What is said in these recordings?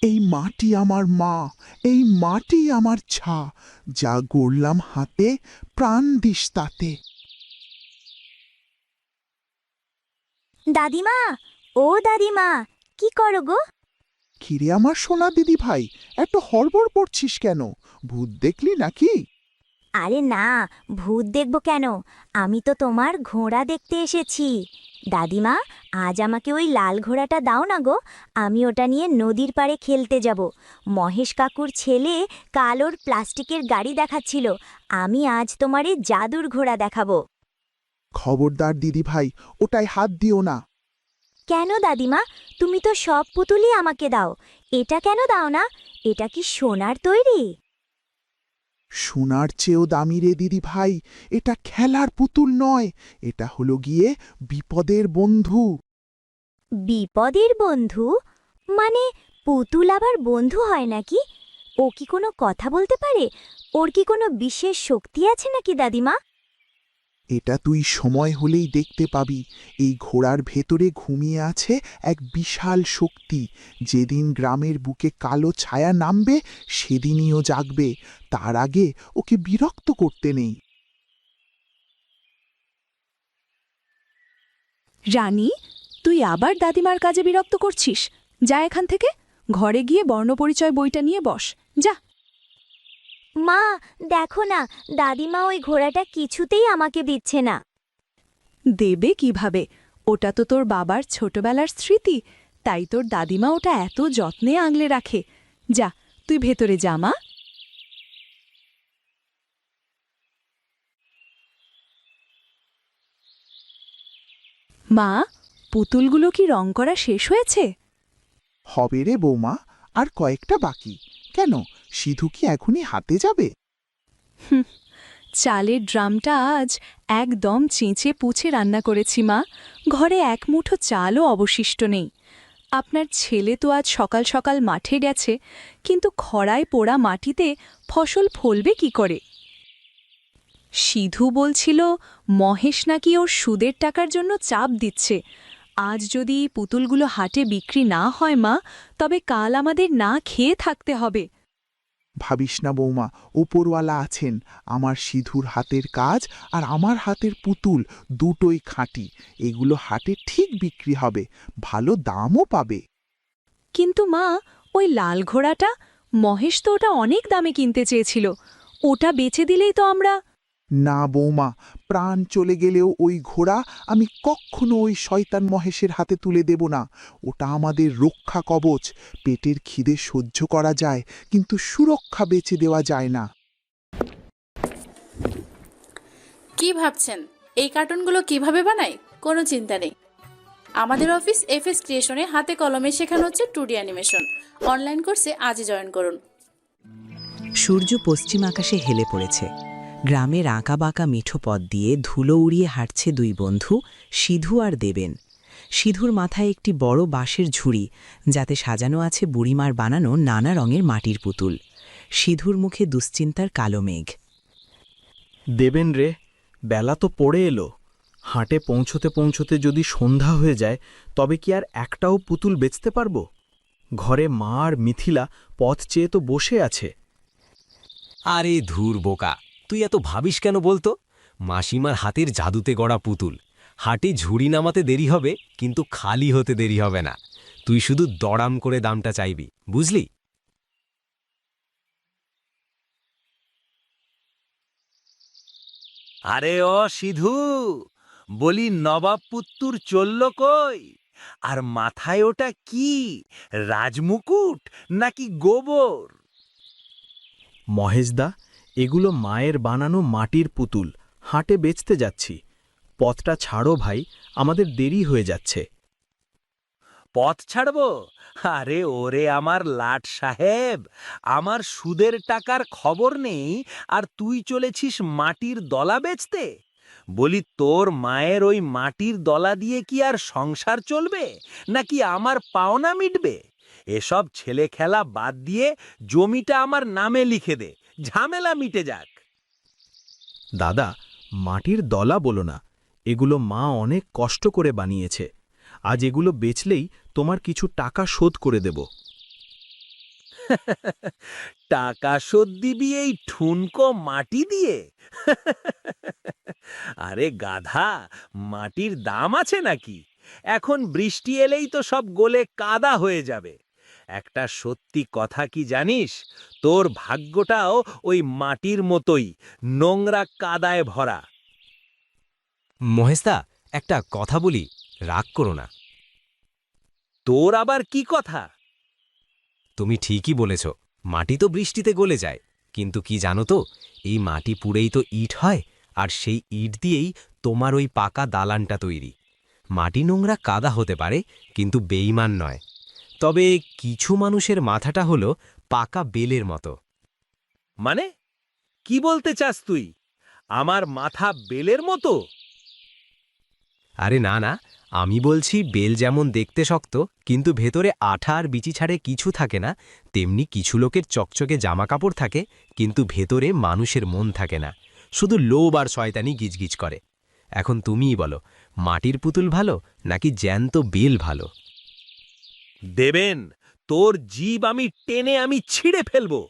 এই মাটি আমার মা, এই মাটি আমার ছা, যা গড়লাম হাতে, প্রাণ দিস তাতে। দাদিমা, ও দাদিমা, কি করো গো? কিরে আমার সোনা দিদি ভাই, এত হড়বড় পড়ছিস কেন? ভূত দেখলি নাকি? আরে না, ভূত দেখব কেন? আমি তো তোমার ঘোড়া দেখতে এসেছি। দাদিমা, আজ আমাকে ওই লাল ঘোড়াটা দাও না গো। আমি ওটা নিয়ে নদীর পাড়ে খেলতে যাব। মহেশ কাকুর ছেলে কাল ওর প্লাস্টিকের গাড়ি দেখাচ্ছিল। আমি আজ তোমারে জাদুর ঘোড়া দেখাবো। খবরদার দিদি ভাই, ওটায় হাত দিও না। কেন দাদিমা? তুমি তো সব পুতুলই আমাকে দাও। এটা কেন দাও না? এটা কি সোনার তৈরি? সোনার চেয়েও দামি রে দিদি ভাই, এটা খেলার পুতুল নয়, এটা হলো গিয়ে বিপদের বন্ধু। বিপদের বন্ধু? মানে পুতুল আবার বন্ধু হয় নাকি? ও কি কোনো কথা বলতে পারে? ওর কি কোনো বিশেষ শক্তি আছে নাকি দাদিমা? এটা তুই সময় হলেই দেখতে পাবি। এই ঘোড়ার ভেতরে ঘুমিয়ে আছে এক বিশাল শক্তি। যেদিন গ্রামের বুকে কালো ছায়া নামবে, সেদিনই ও জাগবে। তার আগে ওকে বিরক্ত করতে নেই। রানী, তুই আবার দাদিমার কাজে বিরক্ত করছিস? যা এখান থেকে, ঘরে গিয়ে বর্ণপরিচয় বইটা নিয়ে বস, যা। মা, দেখো না, দাদিমা ওই ঘোড়াটা কিছুতেই আমাকে দিচ্ছে না। দেবে কিভাবে? ওটা তো তোর বাবার ছোটবেলার স্মৃতি, তাই তোর দাদিমা ওটা এত যত্নে আগলে রাখে। যা, তুই ভেতরে যা মা। মা, পুতুলগুলো কি রং করা শেষ হয়েছে? হবে রে বৌমা, আর কয়েকটা বাকি। কেন, সিধু কি এখনই হাতে যাবে? চালের ড্রামটা আজ একদম চেঁচে পুছে রান্না করেছি মা। ঘরে এক মুঠো চালও অবশিষ্ট নেই। আপনার ছেলে তো আজ সকাল সকাল মাঠে গেছে, কিন্তু খরায় পোড়া মাটিতে ফসল ফলবে কি করে? সিধু বলছিল মহেশ নাকি ওর সুদের টাকার জন্য চাপ দিচ্ছে। আজ যদি পুতুলগুলো হাটে বিক্রি না হয় মা, তবে কাল আমাদের না খেয়ে থাকতে হবে। ভাবিস না বৌমা, ওপরওয়ালা আছেন। আমার সিধুর হাতের কাজ আর আমার হাতের পুতুল দুটোই খাঁটি। এগুলো হাটে ঠিক বিক্রি হবে, ভালো দামও পাবে। কিন্তু মা, ওই লাল ঘোড়াটা, মহেশ তো ওটা অনেক দামে কিনতে চেয়েছিল। ওটা বেচে দিলেই তো আমরা। না বৌমা, প্রাণ চলে গেলেও ওই ঘোড়া আমি কক্ষনো ওই শয়তান মহেশের হাতে তুলে দেব না। ওটা আমাদের রক্ষা কবচ। পেটের খিদে সহ্য করা যায়, কিন্তু সুরক্ষা বেচে দেওয়া যায় না। কি ভাবছেন এই কার্টুনগুলো কিভাবে বানাই? কোনো চিন্তা নেই। আমাদের অফিস এফএস ক্রিয়েশনে হাতে কলমে শেখানো হচ্ছে 2D অ্যানিমেশন। অনলাইন কোর্সে আজই জয়েন করুন। সূর্য পশ্চিম আকাশে হেলে পড়েছে। গ্রামের আঁকাবাঁকা মিঠো পথ দিয়ে ধুলো উড়িয়ে হাঁটছে দুই বন্ধু, সিধু আর দেবেন। সিধুর মাথায় একটি বড় বাঁশের ঝুড়ি, যাতে সাজানো আছে বুড়িমার বানানো নানা রঙের মাটির পুতুল। সিধুর মুখে দুশ্চিন্তার কালো মেঘ। দেবেন রে, বেলা তো পড়ে এলো। হাটে পৌঁছতে পৌঁছতে যদি সন্ধ্যা হয়ে যায়, তবে কি আর একটাও পুতুল বেচতে পারব? ঘরে মা আর মিথিলা পথ চেয়ে তো বসে আছে। আরে ধুর বোকা, তুই এত ভাবিস কেন বলতো? মাসিমার হাতের জাদুতে গড়া পুতুল। হাটে ঝুড়ি নামাতে দেরি হবে, কিন্তু খালি হতে দেরি হবে না। তুই শুধু দড়াম করে দামটা চাইবি, বুঝলি? আরে ও সিধু, বলি নবাব পুত্তুর চলল কই? আর মাথায় ওটা কি, রাজমুকুট নাকি গোবর? মহেশদা, এগুলো মায়ের বানানো মাটির পুতুল। হাটে বেচতে যাচ্ছি। পথটা ছাড়ো ভাই, আমাদের দেরি হয়ে যাচ্ছে। পথ ছাড়ব? আরে ওরে আমার লাট সাহেব, আমার সুদের টাকার খবর নেই, আর তুই চলেছিস মাটির দলা বেচতে? বলি তোর মায়ের ওই মাটির দলা দিয়ে কি আর সংসার চলবে, নাকি আমার পাওনা মিটবে? এসব ছেলে খেলা বাদ দিয়ে জমিটা আমার নামে লিখে দে, ঝামেলা মিটে যাক। দাদা, মাটির দলা বলো না। এগুলো মা অনেক কষ্ট করে বানিয়েছে। আজ এগুলো বেচলেই তোমার কিছু টাকা শোধ করে দেব। টাকা শোধ দিবি এই ঠুনকো মাটি দিয়ে? আরে গাধা, মাটির দাম আছে নাকি? এখন বৃষ্টি এলেই তো সব গলে কাদা হয়ে যাবে। একটা সত্যি কথা কি জানিস, তোর ভাগ্যটাও ওই মাটির মতোই, নোংরা কাদায় ভরা। মহেশদা, একটা কথা বলি, রাগ করো না। তোর আবার কি কথা? তুমি ঠিকই বলেছ, মাটি তো বৃষ্টিতে গলে যায়, কিন্তু কি জানো তো, এই মাটি পুড়েই তো ইট হয়, আর সেই ইট দিয়েই তোমার ওই পাকা দালানটা তৈরি। মাটি নোংরা কাদা হতে পারে, কিন্তু বেঈমান নয়। তবে কিছু মানুষের মাথাটা হলো পাকা বেলের মতো। মানে কি বলতে চাস তুই? আমার মাথা বেলের মতো? আরে না না, আমি বলছি বেল যেমন দেখতে শক্ত কিন্তু ভেতরে আঠা আর বিচি ছাড়ে কিছু থাকে না, তেমনি কিছু লোকের চকচকে জামাকাপড় থাকে কিন্তু ভেতরে মানুষের মন থাকে না, শুধু লোভ আর শয়তানি গিজগিজ করে। এখন তুমিই বলো, মাটির পুতুল ভালো নাকি জ্যান্ত বেল ভালো? দেবেন, তোর জীব আমি টেনে ছিঁড়ে ফেলবো।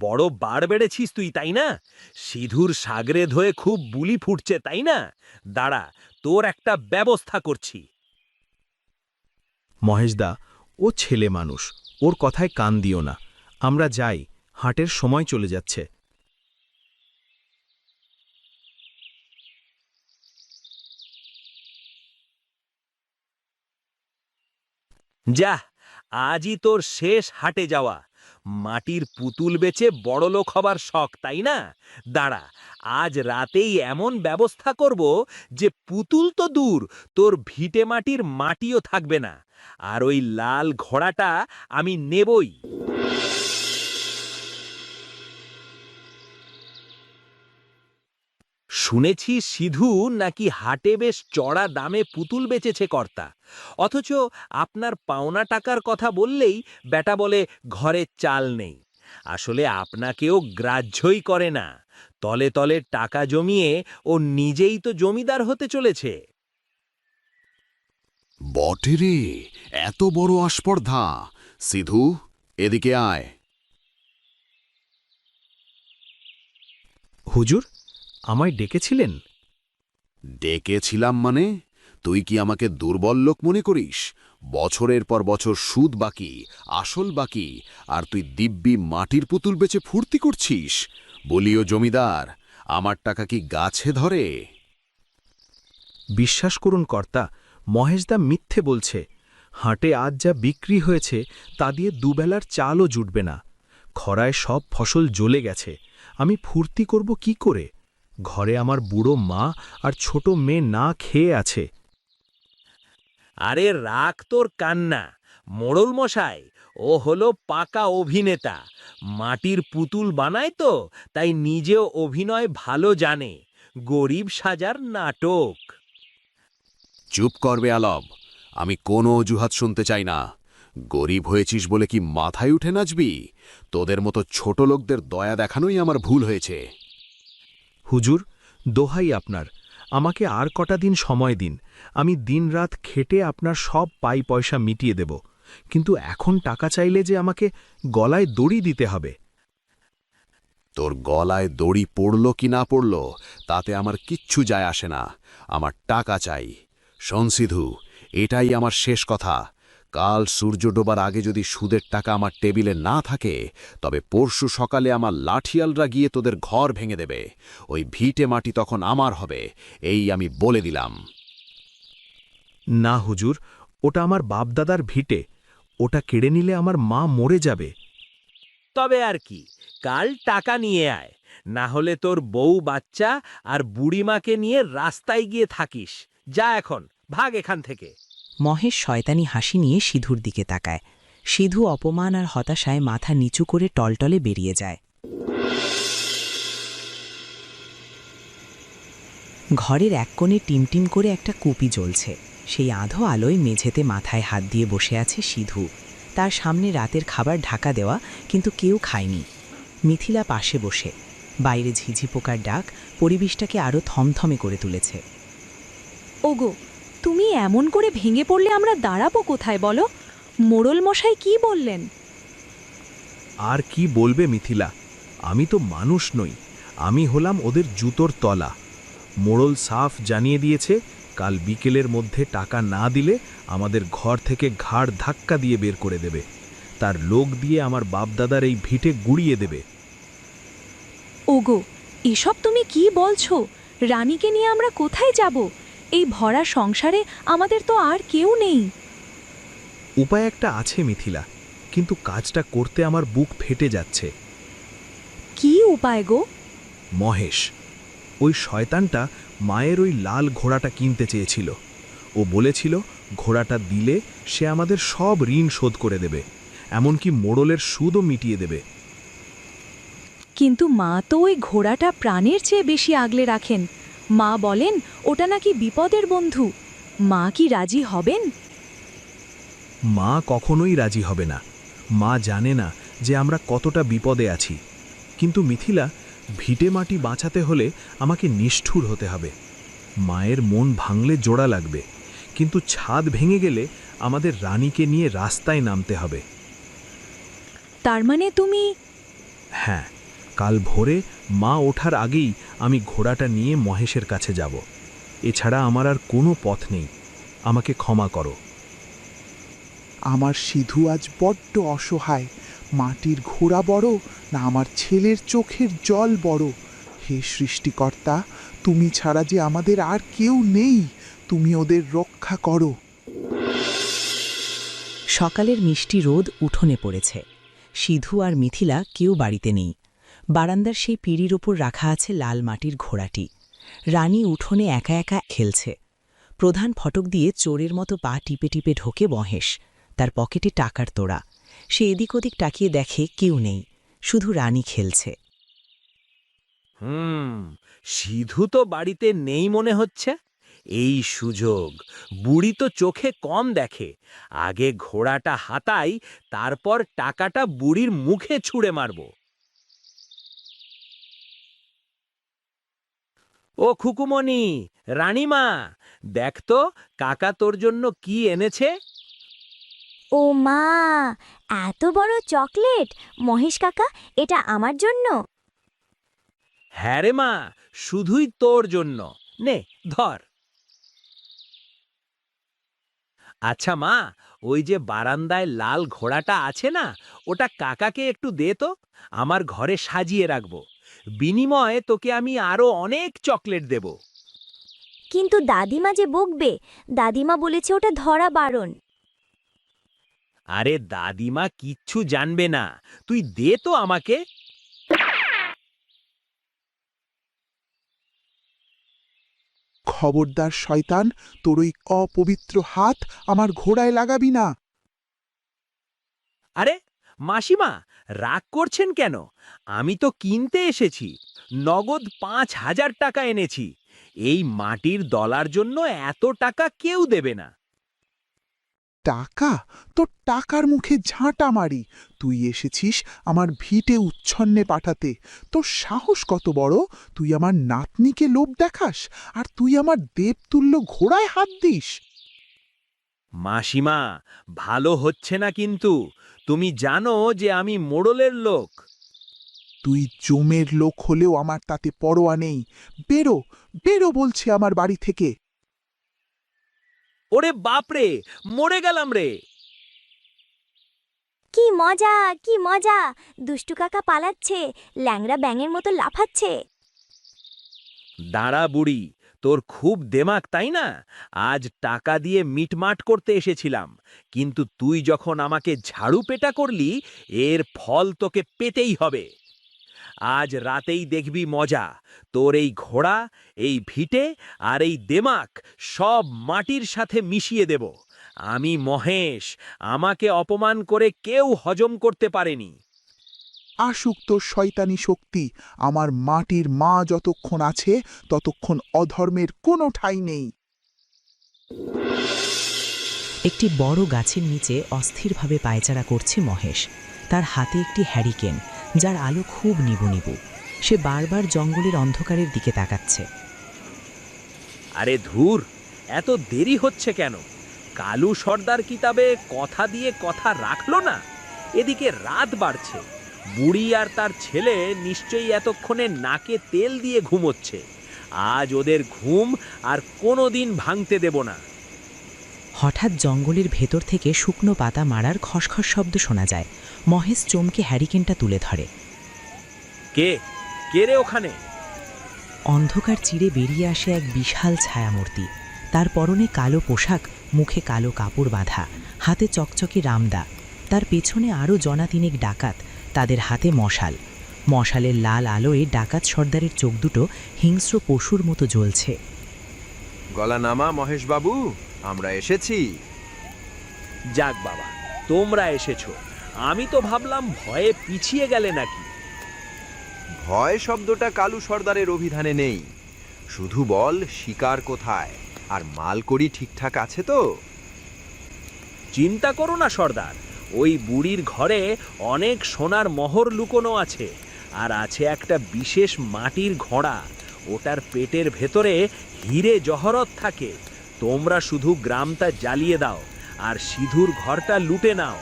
বড় বাড় বেড়েছিস তুই, তাই না? সিধুর সাগরে ধয়ে খুব বুলি ফুটছে, তাই না? দাঁড়া, তোর একটা ব্যবস্থা করছি। মহেশদা, ও ছেলে মানুষ, ওর কথায় কান দিও না। আমরা যাই, হাটের সময় চলে যাচ্ছে। যা, আজই তোর শেষ হাটে যাওয়া। মাটির পুতুল বেচে বড়লোক হবার শখ, তাই না? দাঁড়া, আজ রাতেই এমন ব্যবস্থা করব যে পুতুল তো দূর, তোর ভিটে মাটির মাটিও থাকবে না। আর ওই লাল ঘোড়াটা আমি নেবই। শুনেছি সিধু নাকি হাটে বেশ চড়া দামে পুতুল বেচেছে কর্তা, অথচ আপনার পাওনা টাকার কথা বললেই বেটা বলে ঘরে চাল নেই। আসলে আপনাকেও গ্রাহ্যই করে না। তলে তলে টাকা জমিয়ে ও নিজেই তো জমিদার হতে চলেছে। বটে রে, এত বড় আস্পর্ধা! সিধু, এদিকে আয়। হুজুর, আমায় ডেকেছিলেন? ডেকেছিলাম মানে? তুই কি আমাকে দুর্বল লোক মনে করিস? বছরের পর বছর সুদ বাকি, আসল বাকি, আর তুই দিব্যি মাটির পুতুল বেচে ফুর্তি করছিস? বলিও জমিদার, আমার টাকা কি গাছে ধরে? বিশ্বাস করুন কর্তা, মহেশদা মিথ্যে বলছে। হাটে আজ যা বিক্রি হয়েছে তা দিয়ে দুবেলার চালও জুটবে না। খরায় সব ফসল জ্বলে গেছে, আমি ফুর্তি করব কি করে? ঘরে আমার বুড়ো মা আর ছোট মেয়ে না খেয়ে আছে। আরে রাখ তোর কান্না, মোড়ল মশাই, ও হলো পাকা অভিনেতা। মাটির পুতুল বানায় তো, তাই নিজেও অভিনয় ভালো জানে। গরিব সাজার নাটক। চুপ করবে আলব, আমি কোনো অজুহাত শুনতে চাই না। গরিব হয়েছিস বলে কি মাথায় উঠে নাচবি? তোদের মতো ছোট লোকদের দয়া দেখানোই আমার ভুল হয়েছে। হুজুর, দোহাই আপনার, আমাকে আর কটা দিন সময় দিন। আমি দিনরাত খেটে আপনার সব পাই পয়সা মিটিয়ে দেব, কিন্তু এখন টাকা চাইলে যে আমাকে গলায় দড়ি দিতে হবে। তোর গলায় দড়ি পড়ল কি না পড়ল তাতে আমার কিচ্ছু যায় আসে না। আমার টাকা চাই। শোন সিধু, এটাই আমার শেষ কথা। কাল সূর্য ডোবার আগে যদি সুদের টাকা আমার টেবিলে না থাকে, তবে পরশু সকালে আমার লাঠিয়ালরা গিয়ে তোদের ঘর ভেঙে দেবে। ওই ভিটে মাটি তখন আমার হবে, এই আমি বলে দিলাম। না হুজুর, ওটা আমার বাপদাদার ভিটে, ওটা কেড়ে নিলে আমার মা মরে যাবে। তবে আর কি, কাল টাকা নিয়ে আয়, না হলে তোর বউ বাচ্চা আর বুড়িমাকে নিয়ে রাস্তায় গিয়ে থাকিস। যা এখন, ভাগ এখান থেকে। মহেশ শয়তানি হাসি নিয়ে সিধুর দিকে তাকায়। সিধু অপমান আর হতাশায় মাথা নিচু করে টলটলে বেরিয়ে যায়। ঘরের এক কোণে টিমটিম করে একটা কুপি জ্বলছে। সেই আধো আলোয় মেঝেতে মাথায় হাত দিয়ে বসে আছে সিধু। তার সামনে রাতের খাবার ঢাকা দেওয়া, কিন্তু কেউ খায়নি। মিথিলা পাশে বসে। বাইরে ঝিঝি পোকার ডাক পরিবেশটাকে আরও থমথমে করে তুলেছে। ওগো, তুমি এমন করে ভেঙে পড়লে আমরা দাঁড়াবো কোথায় বলো? মোড়ল মশাই কি বললেন? আর কি বলবে মিথিলা, আমি তো মানুষ নই, আমি হলাম ওদের জুতোর তলা। মোড়ল সাফ জানিয়ে দিয়েছে, কাল বিকেলের মধ্যে টাকা না দিলে আমাদের ঘর থেকে ঘাড় ধাক্কা দিয়ে বের করে দেবে, তার লোক দিয়ে আমার বাপদাদার এই ভিটে গুড়িয়ে দেবে। ওগো, এসব তুমি কি বলছো? রানীকে নিয়ে আমরা কোথায় যাব? এই ভরা সংসারে আমাদের তো আর কেউ নেই। উপায় একটা আছে মিথিলা, কিন্তু কাজটা করতে আমার বুক ফেটে যাচ্ছে। কি উপায় গো? মহেশ, ওই শয়তানটা মায়ের ওই লাল ঘোড়াটা কিনতে চেয়েছিল। ও বলেছিল ঘোড়াটা দিলে সে আমাদের সব ঋণ শোধ করে দেবে, এমনকি মোড়লের সুদও মিটিয়ে দেবে। কিন্তু মা তো ওই ঘোড়াটা প্রাণের চেয়ে বেশি আগলে রাখেন। মা বলেন ওটা নাকি বিপদের বন্ধু। মা কি রাজি হবেন? মা কখনোই রাজি হবে না। মা জানে না যে আমরা কতটা বিপদে আছি। কিন্তু মিথিলা, ভিটে মাটি বাঁচাতে হলে আমাকে নিষ্ঠুর হতে হবে। মায়ের মন ভাঙলে জোড়া লাগবে, কিন্তু ছাদ ভেঙে গেলে আমাদের রানীকে নিয়ে রাস্তায় নামতে হবে। তার মানে তুমি... হ্যাঁ, কাল ভোরে মা ওঠার আগেই আমি ঘোড়াটা নিয়ে মহেশের কাছে যাব। এছাড়া আমার আর কোনো পথ নেই। আমাকে ক্ষমা করো। আমার সিধু আজ বড্ড অসহায়। মাটির ঘোড়া বড় না আমার ছেলের চোখের জল বড়। হে সৃষ্টিকর্তা, তুমি ছাড়া যে আমাদের আর কেউ নেই, তুমি ওদের রক্ষা করো। সকালের মিষ্টি রোদ উঠোনে পড়েছে। সিধু আর মিথিলা কেউ বাড়িতে নেই। বারান্দার সেই পিঁড়ির ওপর রাখা আছে লাল মাটির ঘোড়াটি। রানী উঠোনে একা একা খেলছে। প্রধান ফটক দিয়ে চোরের মতো পা টিপে টিপে ঢোকে মহেশ। তার পকেটে টাকার তোড়া। সে এদিক ওদিক তাকিয়ে দেখে কেউ নেই, শুধু রানী খেলছে। সিধু তো বাড়িতে নেই মনে হচ্ছে। এই সুযোগ, বুড়ি তো চোখে কম দেখে। আগে ঘোড়াটা হাতাই, তারপর টাকাটা বুড়ির মুখে ছুঁড়ে মারব। ও খুকুমণি, রানীমা, দেখ তো কাকা তোর জন্য কি এনেছে। ও মা, এত বড় চকলেট! মহেশ কাকা, এটা আমার জন্য? হ্যাঁ রে মা, শুধুই তোর জন্য। নে ধর। আচ্ছা মা, ওই যে বারান্দায় লাল ঘোড়াটা আছে না, ওটা কাকাকে একটু দে তো, আমার ঘরে সাজিয়ে রাখবো। বিনিময়ে তোকে আমি আরো অনেক চকলেট দেব। কিন্তু দাদিমা যে বকবে। দাদিমা বলেছে ওটা ধরা বারণ। আরে দাদিমা কিচ্ছু জানবে না, তুই দে তো আমাকে। খবরদার শয়তান, তোর ওই অপবিত্র হাত আমার ঘোড়ায় লাগাবি না। আরে মাসিমা, রাগ করছেন কেন? আমি তো কিনতে এসেছি। নগদ ৫,০০০ টাকা এনেছি। এই মাটির দলার জন্য এত টাকা কেউ দেবে না। টাকা? তোর টাকার মুখে ঝাঁটা মারি। তুই এসেছিস আমার ভিটে উচ্ছন্নে পাঠাতে। তোর সাহস কত বড়! তুই আমার নাতনিকে লোভ দেখাস, আর তুই আমার দেবতুল্য ঘোড়ায় হাত দিস। মাসিমা, ভালো হচ্ছে না কিন্তু। তুমি জানো যে আমি মোড়লের লোক। তুই জমের লোক হলেও আমার তাতে পরোয়া নেই। বেরো, বেরো বলছে আমার বাড়ি থেকে। ওরে বাপরে, মরে গেলাম রে। কি মজা, কি মজা! দুষ্টু কাকা পালাচ্ছে, ল্যাংড়া ব্যাঙের মতো লাফাচ্ছে। দাঁড়া বুড়ি, তোর খুব দেমাক তাই না? আজ টাকা দিয়ে মিটমাট করতে এসেছিলাম, কিন্তু তুই যখন আমাকে ঝাড়ু পেটা করলি, এর ফল তোকে পেতেই হবে। আজ রাতেই দেখবি মজা। তোর এই ঘোড়া, এই ভিটে আর এই দেমাক সব মাটির সাথে মিশিয়ে দেব। আমি মহেশ, আমাকে অপমান করে কেউ হজম করতে পারেনি। আসুক তোর শয়তানি শক্তি। আমার মাটির মা যতক্ষণ আছে ততক্ষণ অধর্মের কোনো ঠাঁই নেই। একটি বড় গাছের নিচে অস্থিরভাবে পায়চারা করছে মহেশ। তার হাতে একটি হ্যারিকেন, যার আলো খুব নিবু নিবু। সে বারবার জঙ্গলের অন্ধকারের দিকে তাকাচ্ছে। আরে ধুর, এত দেরি হচ্ছে কেন? কালু সর্দার কিতাবে কথা দিয়ে কথা রাখলো না। এদিকে রাত বাড়ছে, বুড়ি আর তার ছেলে নিশ্চয়ই এতক্ষণে নাকে তেল দিয়ে ঘুমোচ্ছে। আজ ওদের ঘুম আর কোনোদিন ভাঙতে দেব না। হঠাৎ জঙ্গলের ভেতর থেকে শুকনো পাতা মারার খসখস শব্দ শোনা যায়। মহেশ চমকে হ্যারিকেনটা তুলে ধরে। কে কে রে ওখানে? অন্ধকার চিরে বেরিয়ে আসে এক বিশাল ছায়ামূর্তি। তার পরনে কালো পোশাক, মুখে কালো কাপড় বাঁধা, হাতে চকচকে রামদা। তার পেছনে আরও জনা তিনেক ডাকাত, তাদের হাতে মশাল। মশালের লাল আলোয় ডাকাত সর্দারের চোখ দুটো হিংস্র পশুর মতো জ্বলছে। গলা নামা মহেশবাবু, আমরা এসেছি। যাক বাবা, তোমরা এসেছো। আমি তো ভাবলাম ভয়ে পিছিয়ে গেলে নাকি। ভয় শব্দটা কালু সর্দারের অভিধানে নেই। শুধু বল শিকার কোথায়, আর মালকড়ি ঠিকঠাক আছে তো? চিন্তা করো না সর্দার, ওই বুড়ির ঘরে অনেক সোনার মোহর লুকোনো আছে, আর আছে একটা বিশেষ মাটির ঘোড়া। ওটার পেটের ভেতরে হিরে জহরত থাকে। তোমরা শুধু গ্রামটা জ্বালিয়ে দাও আর সিধুর ঘরটা লুটে নাও।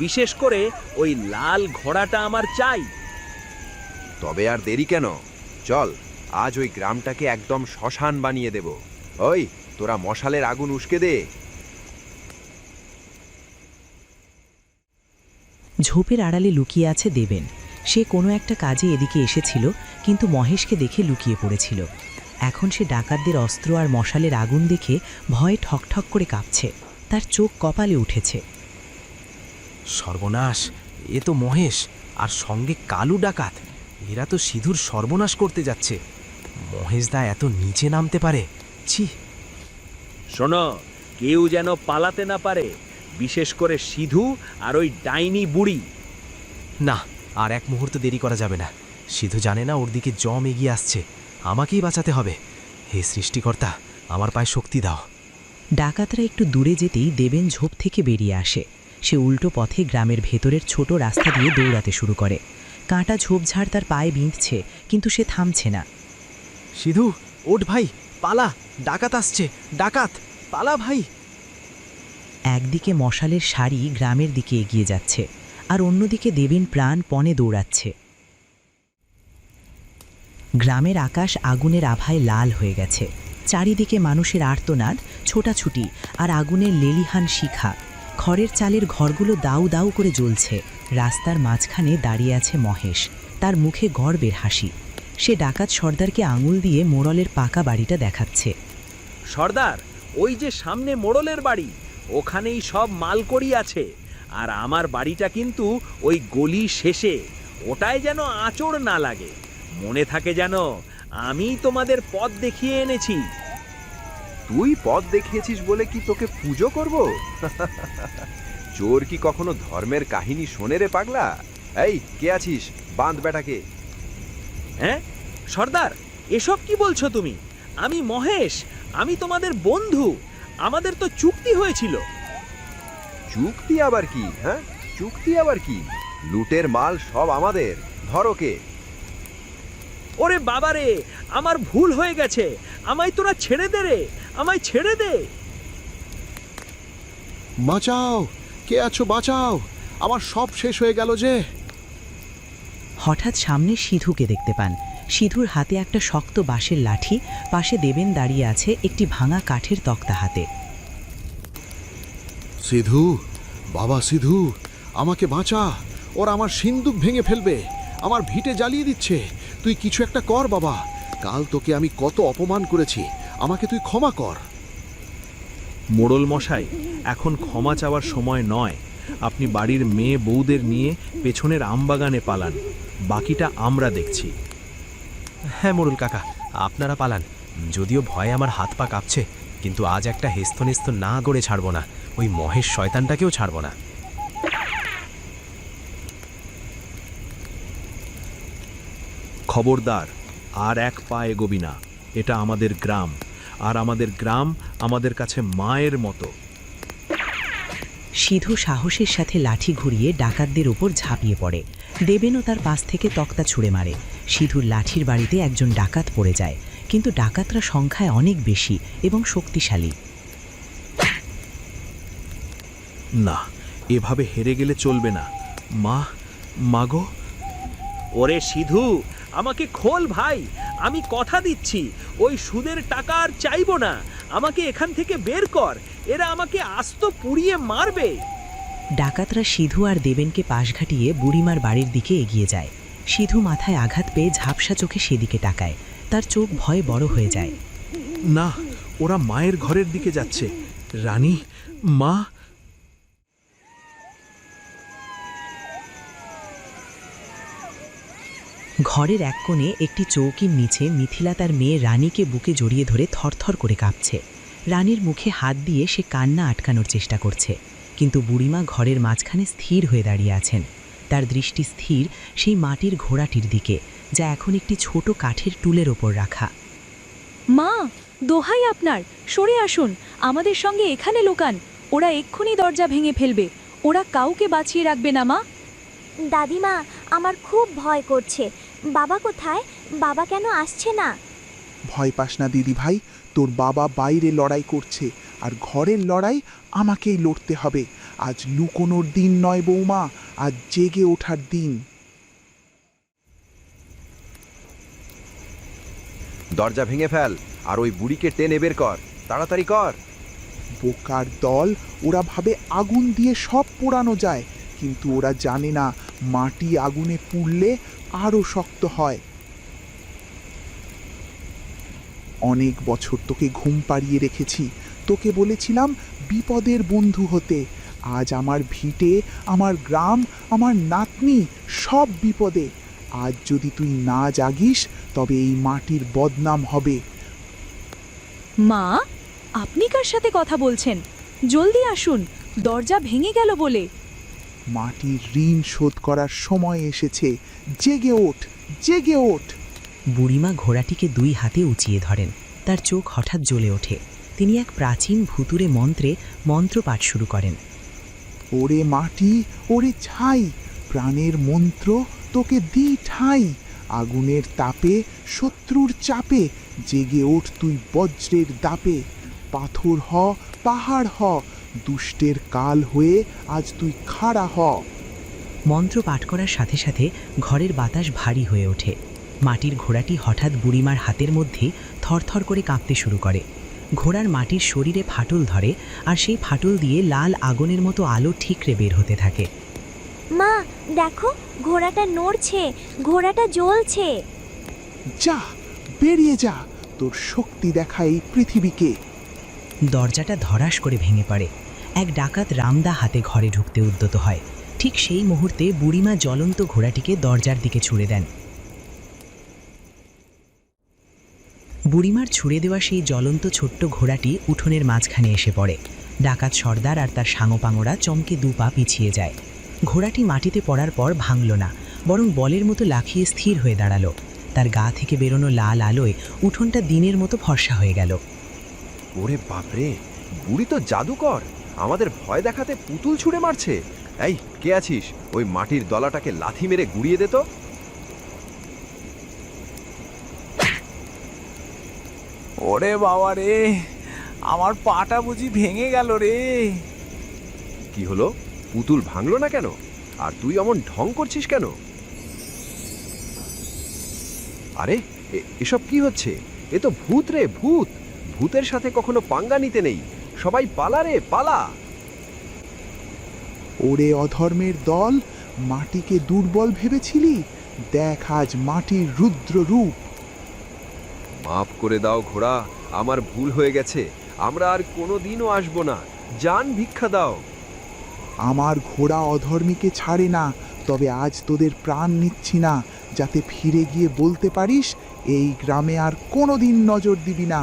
বিশেষ করে ওই লাল ঘোড়াটা আমার চাই। তবে আর দেরি কেন? চল, আজ ওই গ্রামটাকে একদম শ্মশান বানিয়ে দেব। ওই, তোরা মশালের আগুন উস্কে দে। ঝোপের আড়ালে লুকিয়ে আছে দেবেন। সে কোনো একটা কাজে এদিকে এসেছিল, কিন্তু মহেশকে দেখে লুকিয়ে পড়েছিল। এখন সে ডাকাতদের অস্ত্র আর মশালের আগুন দেখে ভয়ে ঠকঠক করে কাঁপছে। তার চোখ কপালে উঠেছে। সর্বনাশ, এ তো মহেশ আর সঙ্গে কালু ডাকাত। এরা তো সিধুর সর্বনাশ করতে যাচ্ছে। মহেশদা এত নিচে নামতে পারে? ছি! শোনো, কেউ যেন পালাতে না পারে, বিশেষ করে সিধু আর ওই ডাইনি বুড়ি। না, আর এক মুহূর্ত দেরি করা যাবে না। সিধু জানে না ওর দিকে জম এগিয়ে আসছে। আমাকেই বাঁচাতে হবে। হে সৃষ্টিকর্তা, আমার পায়ে শক্তি দাও। ডাকাতরা একটু দূরে যেতেই দেবেন ঝোপ থেকে বেরিয়ে আসে। সে উল্টো পথে গ্রামের ভেতরের ছোট রাস্তা দিয়ে দৌড়াতে শুরু করে। কাঁটা ঝোপঝাড় তার পায়ে বিঁধছে, কিন্তু সে থামছে না। সিধু, ওঠ ভাই, পালা! ডাকাত আসছে! ডাকাত, পালা ভাই! একদিকে মশালের সারি গ্রামের দিকে এগিয়ে যাচ্ছে, আর অন্যদিকে দেবেন প্রাণপণে দৌড়াচ্ছে। গ্রামের আকাশ আগুনের আভায় লাল হয়ে গেছে। চারিদিকে মানুষের আর্তনাদ, ছোটাছুটি আর আগুনের লেলিহান শিখা। খড়ের চালের ঘরগুলো দাউ দাউ করে জ্বলছে। রাস্তার মাঝখানে দাঁড়িয়ে আছে মহেশ, তার মুখে গর্বের হাসি। সে ডাকাত সর্দারকে আঙুল দিয়ে মোড়লের পাকা বাড়িটা দেখাচ্ছে। সর্দার, ওই যে সামনে মোড়লের বাড়ি, ওখানেই সব মালকড়ি আছে। আর আমার বাড়িটা কিন্তু ওই গলি শেষে। ওটায় যেন আঁচড় না লাগে। মনে থাকে যেন আমি তোমাদের পথ দেখিয়ে এনেছি। তুই পথ দেখিয়েছিস বলে কি তোকে পুজো করব? চোর কি কখনো ধর্মের কাহিনী শোনে রে পাগলা? এই, কে আছিস? বাঁধ বেটাকে। হ্যাঁ সর্দার, এসব কি বলছো তুমি? আমি মহেশ, আমি তোমাদের বন্ধু। আমাদের তো চুক্তি হয়েছিল। চুক্তি আবার কি? হ্যাঁ, চুক্তি আবার কি? লুটের মাল সব আমাদের। ধরোকে। ওরে বাবারে, আমার ভুল হয়ে গেছে। আমায় তোরা ছেড়ে দে রে, আমায় ছেড়ে দে। বাঁচাও! কে আছো? বাঁচাও! আমার সব শেষ হয়ে গেল যে। হঠাৎ সামনে সিধুকে দেখতে পান। সিধুর হাতে একটা শক্ত বাঁশের লাঠি, পাশে দেবেন দাঁড়িয়ে আছে একটি ভাঙা কাঠের তক্তা হাতে। সিধু, বাবা সিধু, আমাকে বাঁচা! ওরা আমার সিন্দুক ভেঙে ফেলবে, আমার ভিটে জ্বালিয়ে দিচ্ছে। তুই কিছু একটা কর বাবা। কাল তোকে আমি কত অপমান করেছি, আমাকে তুই ক্ষমা কর। মোড়ল মশাই, এখন ক্ষমা চাওয়ার সময় নয়। আপনি বাড়ির মেয়ে বউদের নিয়ে পেছনের আমবাগানে পালান। বাকিটা আমরা দেখছি। হ্যাঁ মোড়ল কাকা, আপনারা পালান। যদিও ভয়ে আমার হাত পা কাঁপছে, কিন্তু আজ একটা হেস্তনেস্ত না গড়ে ছাড়ব না। ওই মহেশ শয়তানটাকেও ছাড়ব না। খবরদার, আর এক পা এগোবি না। এটা আমাদের গ্রাম, আর আমাদের গ্রাম আমাদের কাছে মায়ের মতো। সিধু সাহসের সাথে লাঠি ঘুরিয়ে ডাকাতদের উপর ঝাঁপিয়ে পড়ে। দেবেনও তার পাশ থেকে তক্তা ছুঁড়ে মারে। সিধুর লাঠির বাড়িতে একজন ডাকাত পড়ে যায়, কিন্তু ডাকাতরা সংখ্যায় অনেক বেশি এবং শক্তিশালী। না, এভাবে হেরে গেলে চলবে না। মাগো, ওরে সিধু, আমাকে খোল ভাই, আমি কথা দিচ্ছি ওই সুদের টাকা আর চাইবো না। আমাকে এখান থেকে বের কর, এরা আমাকে আস্ত পুড়িয়ে মারবে। ডাকাতরা সিধু আর দেবেনকে পাশ ঘাটিয়ে বুড়িমার বাড়ির দিকে এগিয়ে যায়। সিধু মাথায় আঘাত পেয়ে ঝাপসা চোখে সেদিকে তাকায়। তার চোখ ভয়ে বড় হয়ে যায়। না, ওরা মায়ের ঘরের দিকে যাচ্ছে। রানী, মা। ঘরের এক কোণে একটি চৌকির নিচে মিথিলা তার মেয়ে রানীকে বুকে জড়িয়ে ধরে থরথর করে কাঁপছে। রানীর মুখে হাত দিয়ে সে কান্না আটকানোর চেষ্টা করছে, কিন্তু বুড়িমা ঘরের মাঝখানে স্থির হয়ে দাঁড়িয়ে আছেন। তার দৃষ্টি স্থির সেই মাটির ঘোড়াটির দিকে, যা এখন একটি ছোট কাঠের টুলের ওপর রাখা। মা, দোহাই আপনার, সরে আসুন, আমাদের সঙ্গে এখানে লোকান। ওরা এক্ষুনি দরজা ভেঙে ফেলবে। ওরা কাউকে বাঁচিয়ে রাখবে না মা। দাদিমা, আমার খুব ভয় করছে। বাবা কোথায়? বাবা কেন আসছে না? ভয় পাস না দিদি ভাই, তোর বাবা বাইরে লড়াই করছে, আর ঘরের লড়াই আমাকেই লড়তে হবে। আজ লুকোনোর দিন নয় বৌমা, আজ জেগে ওঠার দিন। দরজা ভেঙে ফেল, আর ওই বুড়িকে টেনে বের কর, তাড়াতাড়ি কর। বোকার দল, ওরা ভাবে আগুন দিয়ে সব পোড়ানো যায়, কিন্তু ওরা জানে না মাটি আগুনে পুড়লে আরও শক্ত হয়। অনেক বছর তোকে ঘুম পাড়িয়ে রেখেছি, তোকে বলেছিলাম বিপদের বন্ধু হতে। আজ আমার ভিটে, আমার গ্রাম, আমার নাতনি সব বিপদে। আজ যদি তুই না জাগিস তবে এই মাটির বদনাম হবে। মা, আপনি কার সাথে কথা বলছেন? জলদি আসুন, দরজা ভেঙে গেল বলে। মাটির ঋণ শোধ করার সময় এসেছে, জেগে ওঠ, জেগে ওঠ। বুড়িমা ঘোড়াটিকে দুই হাতে উঁচিয়ে ধরেন। তার চোখ হঠাৎ জ্বলে ওঠে। তিনি এক প্রাচীন ভুতুরে মন্ত্রে মন্ত্রপাঠ শুরু করেন। ওরে মাটি, ওরে ছাই, প্রাণের মন্ত্র তোকে দি ঠাঁই। আগুনের তাপে, শত্রুর চাপে, জেগে ওঠ তুই বজ্রের দাপে। পাথর হ, পাহাড় হ, দুষ্টের কাল হয়ে আজ তুই খাড়া হ। মন্ত্র পাঠ করার সাথে সাথে ঘরের বাতাস ভারী হয়ে ওঠে। মাটির ঘোড়াটি হঠাৎ বুড়িমার হাতের মধ্যে থরথর করে কাঁপতে শুরু করে। ঘোড়ার মাটির শরীরে ফাটল ধরে, আর সেই ফাটল দিয়ে লাল আগুনের মতো আলো ঠিকরে বের হতে থাকে। মা, দেখো, ঘোড়াটা নড়ছে, ঘোড়াটা জ্বলছে। যা, বেরিয়ে যা, তোর শক্তি দেখা এই পৃথিবীকে। দরজাটা ধরাস করে ভেঙে পড়ে। এক ডাকাত রামদা হাতে ঘরে ঢুকতে উদ্যত হয়। ঠিক সেই মুহূর্তে বুড়িমা জ্বলন্ত ঘোড়াটিকে দরজার দিকে ছুঁড়ে দেন। বুড়িমার ছুঁড়ে দেওয়া সেই জ্বলন্ত ছোট্ট ঘোড়াটি উঠোনের মাঝখানে এসে পড়ে। ডাকাত সর্দার আর তার সাঙোপাঙোরা চমকে দু পা পিছিয়ে যায়। ঘোড়াটি মাটিতে পড়ার পর ভাঙল না, বরং বলের মতো লাফিয়ে স্থির হয়ে দাঁড়ালো। তার গা থেকে বেরোনো লাল আলোয় উঠোনটা দিনের মতো ফর্সা হয়ে গেল। ওরে বাপরে, বুড়ি তো জাদুকর, আমাদের ভয় দেখাতে পুতুল ছুঁড়ে মারছে। এই, কে আছিস? ওই মাটির দলাটাকে লাথি মেরে গুড়িয়ে দে তো। ওরে বাবা রে, আমার পাটা বুঝি ভেঙে গেল রে। কি হলো? পুতুল ভাঙলো না কেন? আর তুই অমন ঢং করছিস কেন? আরে, এসব কি হচ্ছে? এ তো ভূত রে, ভূত! ভূতের সাথে কখনো পাঙ্গা নিতে নেই। সবাই পালা রে, পালা! ওরে অধর্মের দল, মাটিকে দুর্বল ভেবেছিলি? দেখ আজ মাটির রুদ্র রূপ। মাফ করে দাও ঘোড়া, আমার ভুল হয়ে গেছে। আমরা আর কোনোদিনও আসবো না। জান ভিক্ষা দাও। আমার ঘোড়া অধর্মীকে ছাড়ে না, তবে আজ তোদের প্রাণ নিচ্ছি না, যাতে ফিরে গিয়ে বলতে পারিস এই গ্রামে আর কোনোদিন নজর দিবি না।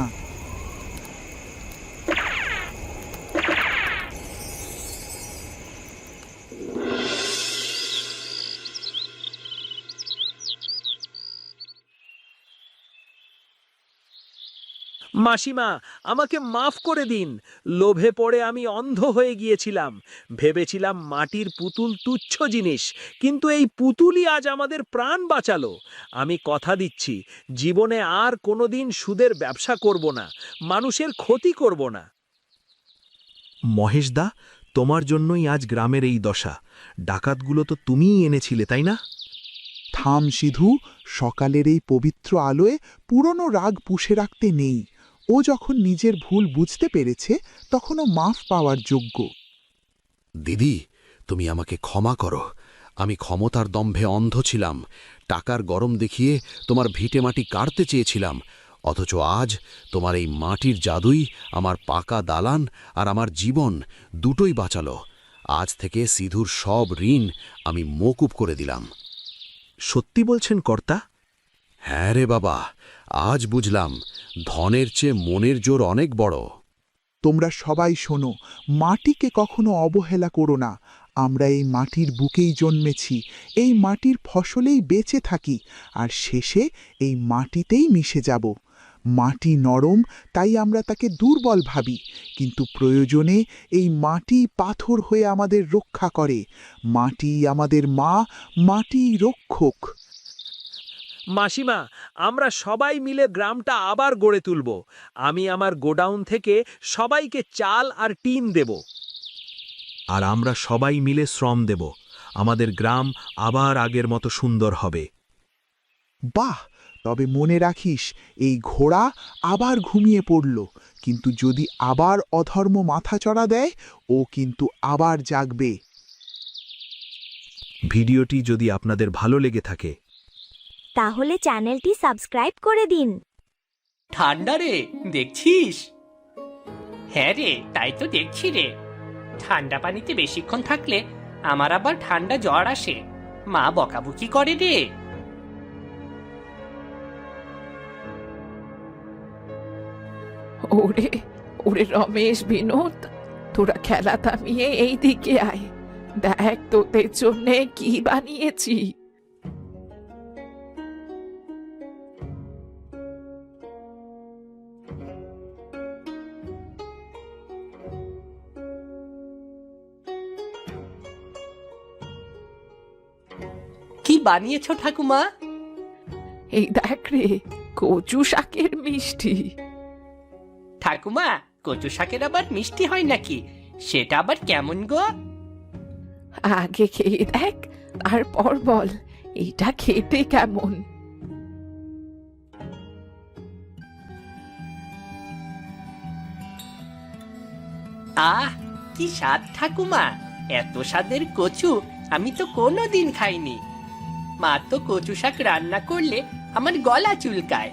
মাসিমা, আমাকে মাফ করে দিন। লোভে পড়ে আমি অন্ধ হয়ে গিয়েছিলাম। ভেবেছিলাম মাটির পুতুল তুচ্ছ জিনিস, কিন্তু এই পুতুলই আজ আমাদের প্রাণ বাঁচালো। আমি কথা দিচ্ছি, জীবনে আর কোনোদিন সুদের ব্যবসা করব না, মানুষের ক্ষতি করব না। মহেশদা, তোমার জন্যই আজ গ্রামের এই দশা। ডাকাতগুলো তো তুমিই এনেছিলে, তাই না? থাম সিধু, সকালের এই পবিত্র আলোয় পুরনো রাগ পুষে রাখতে নেই। ও যখন নিজের ভুল বুঝতে পেরেছে তখন ও মাফ পাওয়ার যোগ্য। দিদি, তুমি আমাকে ক্ষমা করো। আমি ক্ষমতার দম্ভে অন্ধ ছিলাম, টাকার গরম দেখিয়ে তোমার ভিটেমাটি কাটতে চেয়েছিলাম। অথচ আজ তোমার এই মাটির জাদুই আমার পাকা দালান আর আমার জীবন দুটোই বাঁচালো। আজ থেকে সিধুর সব ঋণ আমি মকুব করে দিলাম। সত্যি বলছেন কর্তা? হ্যাঁ রে বাবা, আজ বুঝলাম ধনের চেয়ে মনের জোর অনেক বড়। তোমরা সবাই শোনো, মাটিকে কখনো অবহেলা করো না। আমরা এই মাটির বুকেই জন্মেছি, এই মাটির ফসলেই বেঁচে থাকি, আর শেষে এই মাটিতেই মিশে যাব। মাটি নরম, তাই আমরা তাকে দুর্বল ভাবি, কিন্তু প্রয়োজনে এই মাটি পাথর হয়ে আমাদের রক্ষা করে। মাটি আমাদের মা, মাটি রক্ষক। মাসিমা, আমরা সবাই মিলে গ্রামটা আবার গড়ে তুলব। আমি আমার গোডাউন থেকে সবাইকে চাল আর টিন দেব। আর আমরা সবাই মিলে শ্রম দেব। আমাদের গ্রাম আবার আগের মতো সুন্দর হবে। বাহ! তবে মনে রাখিস, এই ঘোড়া আবার ঘুমিয়ে পড়ল, কিন্তু যদি আবার অধর্ম মাথাচড়া দেয়, ও কিন্তু আবার জাগবে। ভিডিওটি যদি আপনাদের ভালো লেগে থাকে তাহলে চ্যানেলটি সাবস্ক্রাইব করে দিন। ঠান্ডা রে, দেখছিস? হ্যাঁ রে, তাই তো দেখছি রে। ঠান্ডা পানিতে বেশিক্ষণ থাকলে আমার আবার ঠান্ডা জ্বর আসে। মা বকাবকি করে রে। ওরে ওরে রমেশ, বিনোদ, তোরা খেলা থামিয়ে এই দিকে আয়। দেখ তোদের জন্যে কি বানিয়েছি। কি বানিয়েছো ঠাকুমা? এই দেখ রে, কচু শাকের মিষ্টি। ঠাকুমা, কচু শাকের আবার মিষ্টি হয় নাকি? সেটা আবার কেমন গো? আগে খেয়ে দেখ, তারপর বল এটা খেতে কেমন। আহ, কি স্বাদ ঠাকুমা! এত স্বাদের কচু আমি তো কোনোদিন খাইনি। মা তো কচু শাক রান্না করলে আমার গলা চুলকায়।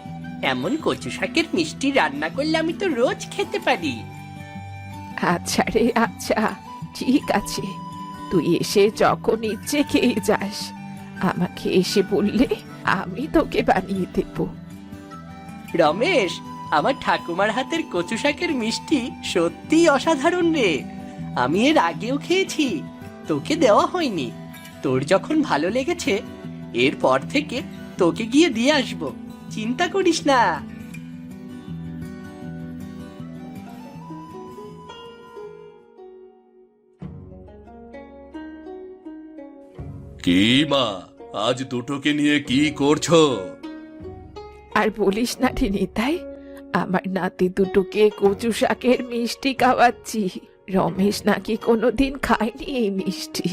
এমন কচু শাকের মিষ্টি রান্না করলে আমি তো রোজ খেতে পারি। আচ্ছা রে, আচ্ছা, ঠিক আছে। তুই এসে যখন ইচ্ছে খেয়ে যাস। আমাকে এসে বললে আমি তোকে বানিয়ে দেব। রমেশ, আমার ঠাকুমার হাতের কচু শাকের মিষ্টি সত্যিই অসাধারণ রে। আমি এর আগেও খেয়েছি, তোকে দেওয়া হয়নি। তোর যখন ভালো লেগেছে, এরপর থেকে তোকে গিয়ে দিয়ে আসবো, চিন্তা করিস না। কি মা, আজ দুটোকে নিয়ে কি করছো? আর বলিস না রে নিতাই, আমার নাতি দুটোকে কচু শাকের মিষ্টি খাওয়াচ্ছি। রমেশ নাকি কোনোদিন খায়নি এই মিষ্টি।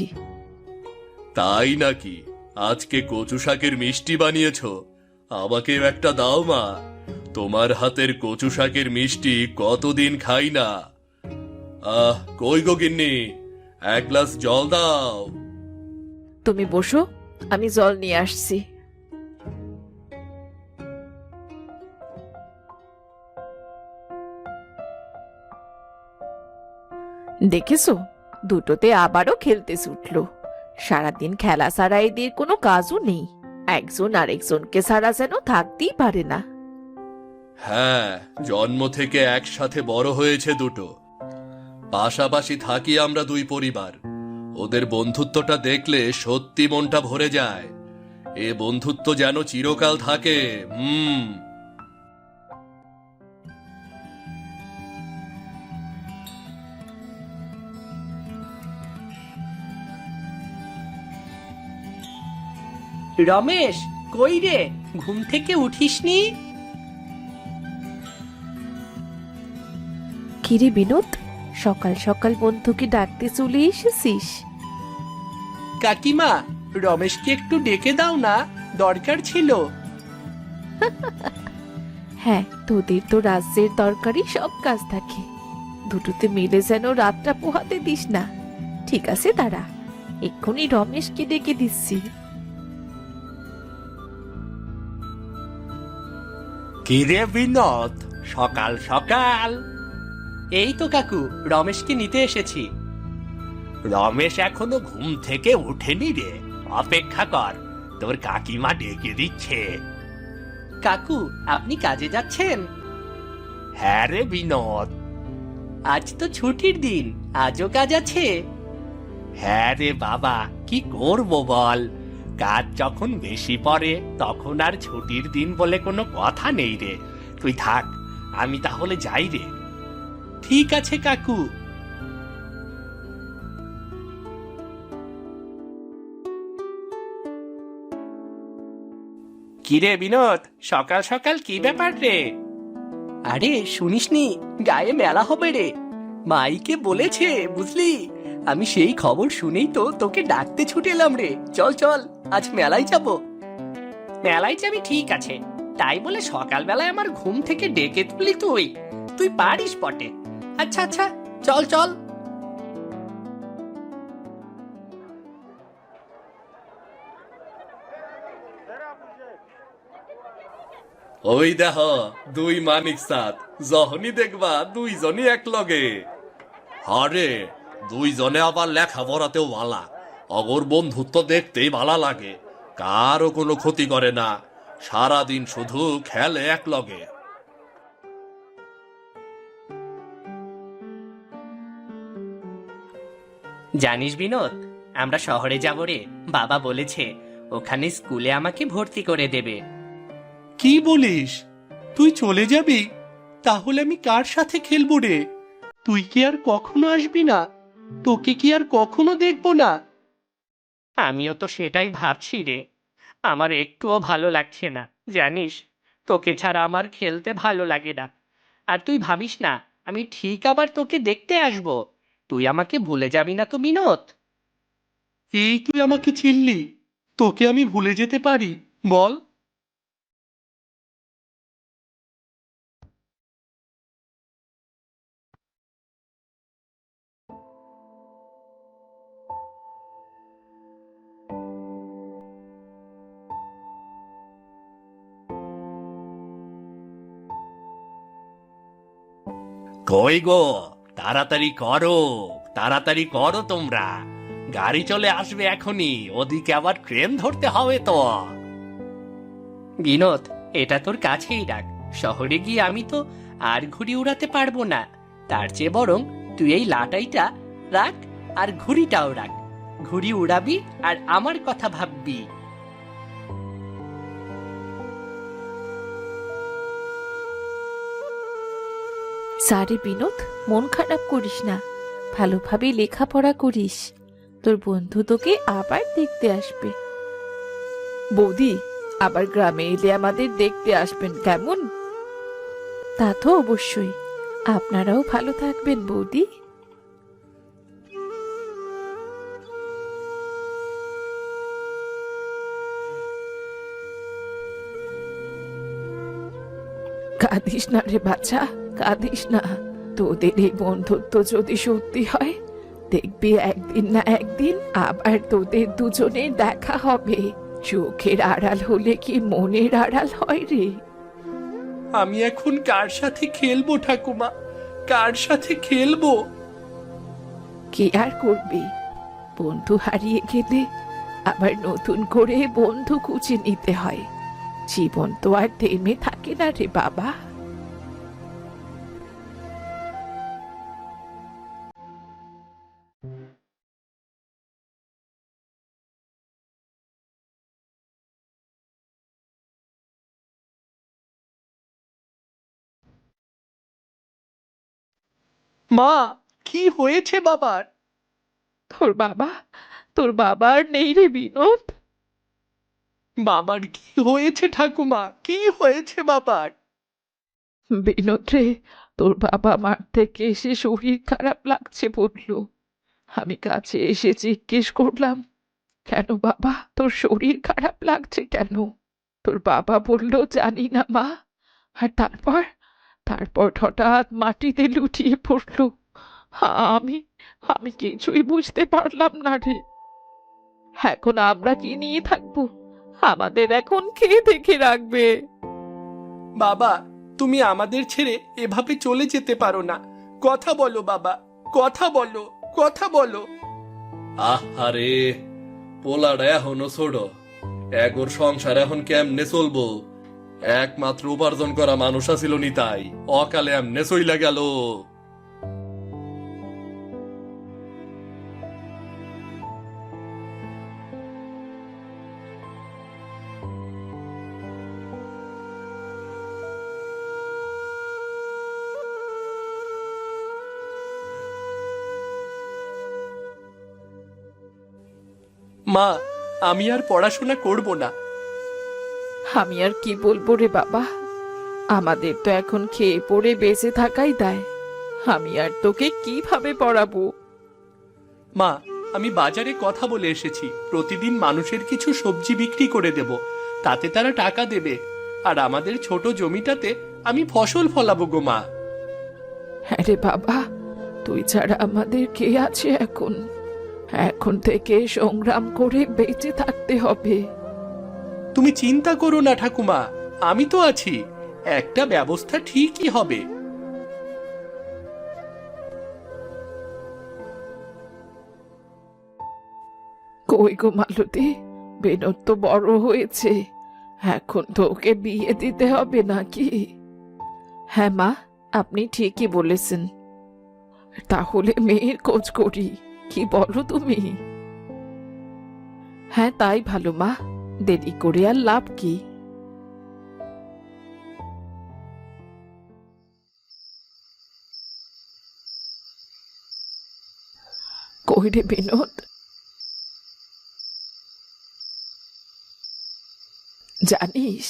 তাই নাকি? আজকে কচু শাকের মিষ্টি বানিয়েছো? আমাকে একটা দাও মা। তোমার হাতের কচু শাকের মিষ্টি কতদিন খাই না। কই গো গিন্নি, এক গ্লাস জল দাও। তুমি বসো, আমি জল নিয়ে আসছি। দেখেছো, দুটোতে আবারও খেলতে ছুটলো। সারাদিন খেলা ছাড়া এদের কোনো কাজও নেই। একজন আরেকজনকে ছাড়া যেন থাকতেই পারে না। হ্যাঁ, জন্ম থেকে একসাথে বড় হয়েছে দুটো। পাশাপাশি থাকি আমরা দুই পরিবার। ওদের বন্ধুত্বটা দেখলে সত্যি মনটা ভরে যায়। এ বন্ধুত্ব যেন চিরকাল থাকে। রমেশ, কই রে, ঘুম থেকে উঠিসনি? কিরে বিনোদ, সকাল সকাল বন্ধুকে ডাকতে চলে এসেছিস? কাকিমা, রমেশকে একটু ডেকে দাও না, দরকার ছিল। হ্যাঁ, তোদের তো রাজ্যের দরকারি সব কাজ থাকে, দুটোতে মিলে যেন রাতটা পোহাতে দিস না। ঠিক আছে, দাঁড়া, এক্ষুনি রমেশকে ডেকে দিচ্ছি। কিরে বিনোদ, সকাল সকাল? এই তো কাকু, রমেশকে নিতে এসেছি। রমেশ এখনো ঘুম থেকে ওঠেনি রে, অপেক্ষা কর, তোর কাকিমা ডেকে দিচ্ছে। কাকু, আপনি কাজে যাচ্ছেন? হ্যাঁ রে বিনোদ, আজ তো ছুটির দিন, আজও কাজ আছে? হ্যাঁ রে বাবা, কি করব বল, কাজ যখন বেশি পড়ে তখন আর ছুটির দিন বলে কোনো কথা নেই রে। তুই থাক, আমি তাহলে যাই রে। ঠিক আছে কাকু। কিরে বিনোদ, সকাল সকাল কি ব্যাপার রে? আরে শুনিসনি, গায়ে মেলা হবে রে, মাইকে বলেছে বুঝলি। আমি সেই খবর শুনেই তো তোকে ডাকতে ছুটে এলাম রে। চল চল, আজ মেলায় যাব। মেলায় যাবি ঠিক আছে, তাই বলে সকালবেলায় আমার ঘুম থেকে ডেকে তুলি তুই? তুই পারিস বটে। আচ্ছা আচ্ছা, চল চল। ওই দেহ দুই মানিক সাত, যখনই দেখবা দুইজনই এক লগে। হরে, দুইজনে আবার লেখাপড়াতেও ভালা, অগর বন্ধুত্ব দেখতেই ভালা লাগে, কারও কোনো ক্ষতি করে না, সারাদিন শুধু খেলে এক লগে। জানিস বিনোদ, আমরা শহরে যাব রে, বাবা বলেছে ওখানে স্কুলে আমাকে ভর্তি করে দেবে। কি বলিস, তুই চলে যাবি? তাহলে আমি কার সাথে খেলবো রে? তুই কি আর কখনো আসবি না? তোকে কি আর কখনো দেখবো না? আমিও তো সেটাই ভাবছি রে, আমার একটুও ভালো লাগছে না জানিস, তোকে ছাড়া আমার খেলতে ভালো লাগে না। আর তুই ভাবিস না, আমি ঠিক আবার তোকে দেখতে আসবো। তুই আমাকে ভুলে যাবি না তো বিনোদ? এই তুই আমাকে চিনলি, তোকে আমি ভুলে যেতে পারি বল? কই গো, তাড়াতাড়ি করো, তাড়াতাড়ি করো তোমরা, গাড়ি চলে আসবে এখনই, ওদিকে আবার ট্রেন ধরতে হবে তো। বিনোদ, এটা তোর কাছেই রাখ, শহরে গিয়ে আমি তো আর ঘুড়ি উড়াতে পারবো না। তার চেয়ে বরং তুই এই লাটাইটা রাখ, আর ঘুড়িটাও রাখ, ঘুড়ি উড়াবি আর আমার কথা ভাববি। সারে বিনোদ, মন খারাপ করিস না, ভালোভাবে লেখাপড়া করিস, তোর বন্ধু তোকে আবার দেখতে আসবে। বৌদি, আবার গ্রামে এলে আমাদের দেখতে আসবেন কেমন? তা তো অবশ্যই, আপনারাও ভালো থাকবেন বৌদি। কাঁদিস না রে বাচ্চা, কাঁদিস না, তোদের এই বন্ধুত্ব যদি সত্যি হয়, দেখবি একদিন না একদিন আবার তোদের দুজনের দেখা হবে। চোখের আড়াল হলে কি মনের আড়াল হয় রে? আমি এখন কার সাথে খেলবো ঠাকুমা, কার সাথে খেলবো? কি আর করবি, বন্ধু হারিয়ে গেলে আবার নতুন করে বন্ধু খুঁজে নিতে হয়। জীবন তো আর থেমে থাকে না রে বাবা। মা, কি হয়েছে বাবার? তোর বাবা আর নেই রে বিনোদ। বাবার কি হয়েছে ঠাকুমা, কি হয়েছে বাবার? বিনোদ রে, তোর বাবা মার থেকে এসে শরীর খারাপ লাগছে বললো। আমি কাছে এসে জিজ্ঞেস করলাম, কেন বাবা, তোর শরীর খারাপ লাগছে কেন? তোর বাবা বলল জানি না মা, আর তারপর হঠাৎ মাটিতে লুটিয়ে পড়লো। আমি আমি কিছুই বুঝতে পারলাম না রে। এখন আমরা কি নিয়ে থাকবো? আমাদের এখন কে দেখে রাখবে? বাবা, তুমি আমাদের ছেড়ে এভাবে চলে যেতে পারো না। কথা বলো বাবা, কথা বলো, কথা বলো। আহারে, পোলাটা এখনো ছোট, এগোর সংসার এখন কেমনে চলবো? একমাত্র উপার্জন করা মানুষ আছিল নি, তাই অকালে এমনে চইলা গেল। মা, আমি আর পড়াশোনা করব না। আমি আর কি বলবো রে বাবা, আমাদের তো এখন খেয়ে পড়ে বেঁচে থাকাই দায়। আমি আর তোকে কিভাবে পড়াবো? মা, আমি বাজারে কথা বলে এসেছি, প্রতিদিন মানুষের কিছু সবজি বিক্রি করে দেব, তাতে তারা টাকা দেবে, আর আমাদের ছোট জমিটাতে আমি ফসল ফলাবো গো মা। হ্যাঁ রে বাবা, তুই ছাড়া আমাদের কে আছে এখন? এখন থেকে সংগ্রাম করে বেঁচে থাকতে হবে। তুমি চিন্তা করো না ঠাকুমা, আমি তো আছি, একটা ব্যবস্থা ঠিকই হবে। কই গো মালতী, বিনোদ তো বড় হয়েছে, এখন তো ওকে বিয়ে দিতে হবে নাকি? হ্যাঁ মা, আপনি ঠিকই বলেছেন। তাহলে মেয়ের খোঁজ করি, কি বলো তুমি? হ্যাঁ তাই ভালো মা, দেরি করে আর লাভ কি? কই রে বিনোদ, জানিস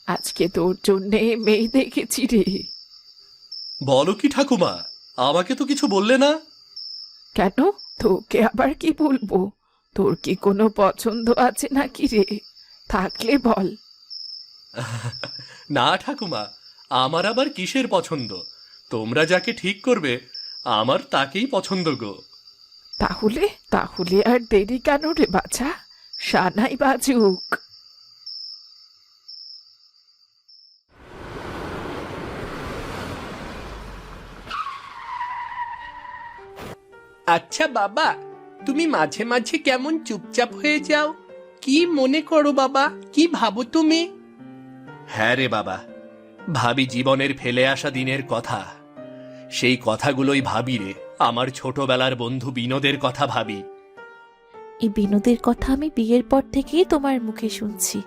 আজকে তোর জন্য মেয়ে দেখেছি রে। বলো কি ঠাকুমা, আমাকে তো কিছু বললে না? কেন, তোকে আবার কি বলবো? তোর কি কোনো পছন্দ আছে নাকি রে? থাকলে বল। না ঠাকুমা, আমার আবার কিসের পছন্দ? তোমরা যাকে ঠিক করবে আমার তাকেই পছন্দ গো। তাহলে তাহলে আর দেরি কেন রে বাছা, সানাই বাজুক। আচ্ছা বাবা, তুমি মাঝে মাঝে কেমন চুপচাপ হয়ে যাও, কি মনে করো বাবা? কি ভাবো তুমি? হ্যাঁ রে বাবা, ভাবি জীবনের ফেলে আসা দিনের কথা। সেই কথাগুলোই ভাবি রে, আমার ছোটবেলার বন্ধু বিনোদের কথা ভাবি। এই বিনোদের কথা আমি বিয়ের পর থেকেই তোমার মুখে শুনছি,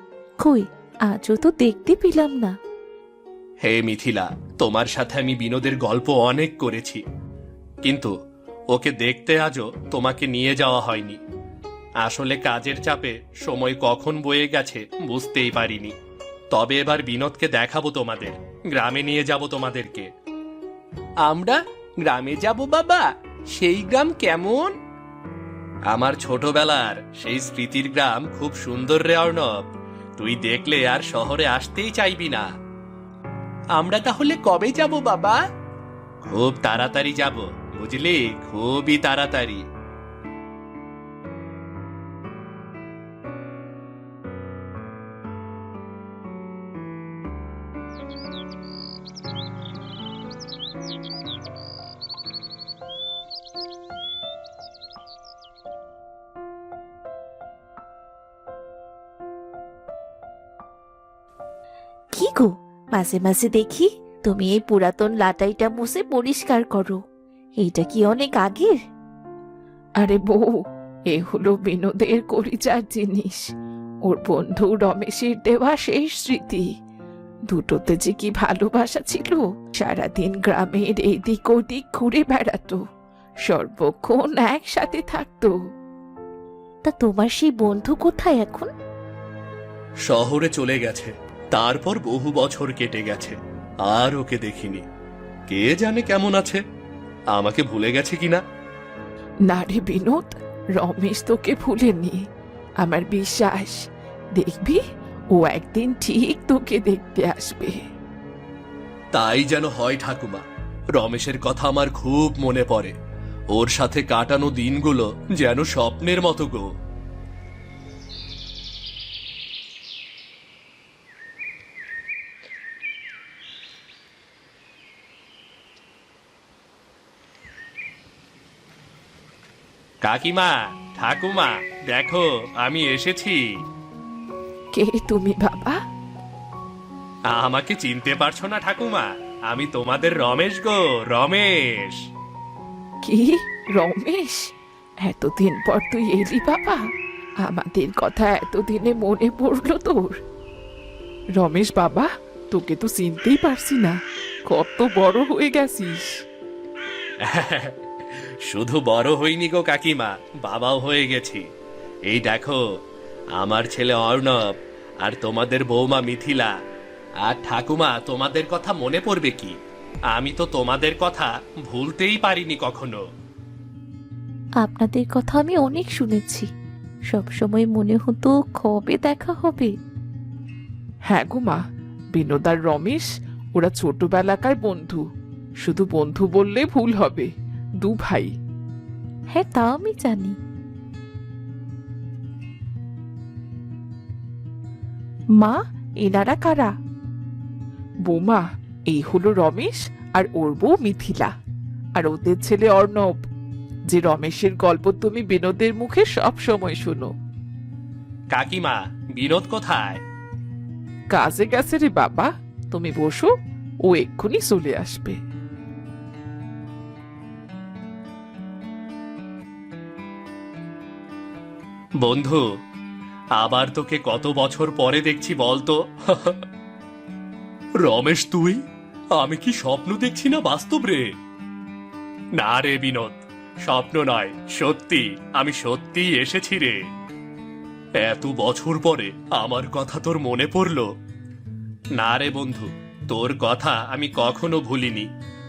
কই আজও তো দেখতে পেলাম না। হে মিথিলা, তোমার সাথে আমি বিনোদের গল্প অনেক করেছি, কিন্তু ওকে দেখতে আজও তোমাকে নিয়ে যাওয়া হয়নি। আসলে কাজের চাপে সময় কখন বয়ে গেছে বুঝতেই পারিনি। তবে এবার বিনোদকে দেখাবো তোমাদের, গ্রামে নিয়ে যাব তোমাদেরকে। আমরা গ্রামে যাব বাবা? সেই গ্রাম কেমন? আমার ছোটবেলার সেই স্মৃতির গ্রাম খুব সুন্দর রে অর্ণব, তুই দেখলে আর শহরে আসতেই চাইবি না। আমরা তাহলে কবে যাব বাবা? খুব তাড়াতাড়ি যাব, বুঝলি, খুবই তাড়াতাড়ি। কি গো, মাঝে মাঝে দেখি তুমি এই পুরাতন লাটাইটা মুছে পরিষ্কার করো, এইটা কি অনেক আগের? আরে বউ, এ হলো বিনোদের কলিজার জিনিস, ওর বন্ধু রমেশের দেওয়া শেষ স্মৃতি। দুটোতে যে কি ভালোবাসা ছিল, সারাদিন গ্রামের এদিক ওদিক ঘুরে বেড়াতো, সর্বক্ষণ একসাথে থাকতো। তা তোমার সেই বন্ধু কোথায় এখন? শহরে চলে গেছে, তারপর বহু বছর কেটে গেছে, আর ওকে দেখিনি। কে জানে কেমন আছে, আমাকে ভুলে গেছে কিনা। না রে বিনোদ, রমেশ তোকে ভুলেনি, আমার বিশ্বাস, দেখবি ও একদিন ঠিক তোকে দেখতে আসবে। তাই যেন হয় ঠাকুমা। রমেশের কথা আমার খুব মনে পড়ে। ওর সাথে কাটানো দিনগুলো যেন স্বপ্নের মতো গো। কাকিমা, ঠাকুমা, দেখো আমি এসেছি। কে তুমি বাবা? আমাকে চিনতে পারছো না ঠাকুমা? আমি তোমাদের রমেশ গো, রমেশ। কি রমেশ? এতদিন পর তুই এলি বাবা? আমাদের কথা এতদিনে মনে পড়লো তোর? রমেশ বাবা, তোকে তো চিনতেই পারছি না, কত বড় হয়ে গেছিস। শুধু বড় হইনি গো কাকিমা, বাবাও হয়ে গেছি। এই দেখো, আমার ছেলে অর্ণব আর তোমাদের বৌমা মিথিলা। আর ঠাকুমা, তোমাদের কথা মনে পড়বে কি? আমি তো তোমাদের কথা ভুলতেই পারিনি কখনো। আপনাদের কথা আমি অনেক শুনেছি, সব সময় মনে হতো কবে দেখা হবে। হ্যাঁ গো মা, বিনোদ আর রমেশ ওরা ছোটবেলাকার বন্ধু। শুধু বন্ধু বললে ভুল হবে, দু ভাই। হ্যাঁ, তা আমি জানি। মা, এনারা কারা? বৌমা, এই হলো রমেশ আর ওর বউ মিথিলা, আর ওদের ছেলে অর্ণব, যে রমেশের গল্প তুমি বিনোদের মুখে সব সময় শোনো। কাকিমা, বিনোদ কোথায়? কাজে গেছে রে বাবা, তুমি বসো, ও এক্ষুনি চলে আসবে। বন্ধু, আবার তোকে কত বছর পরে দেখছি বলতো? রমেশ তুই? আমি কি স্বপ্ন দেখছি না বাস্তব রে? না রে বিনোদ, স্বপ্ন নয়, সত্যি, আমি সত্যিই এসেছি রে। এত বছর পরে আমার কথা তোর মনে পড়লো? না রে বন্ধু, তোর কথা আমি কখনো ভুলিনি।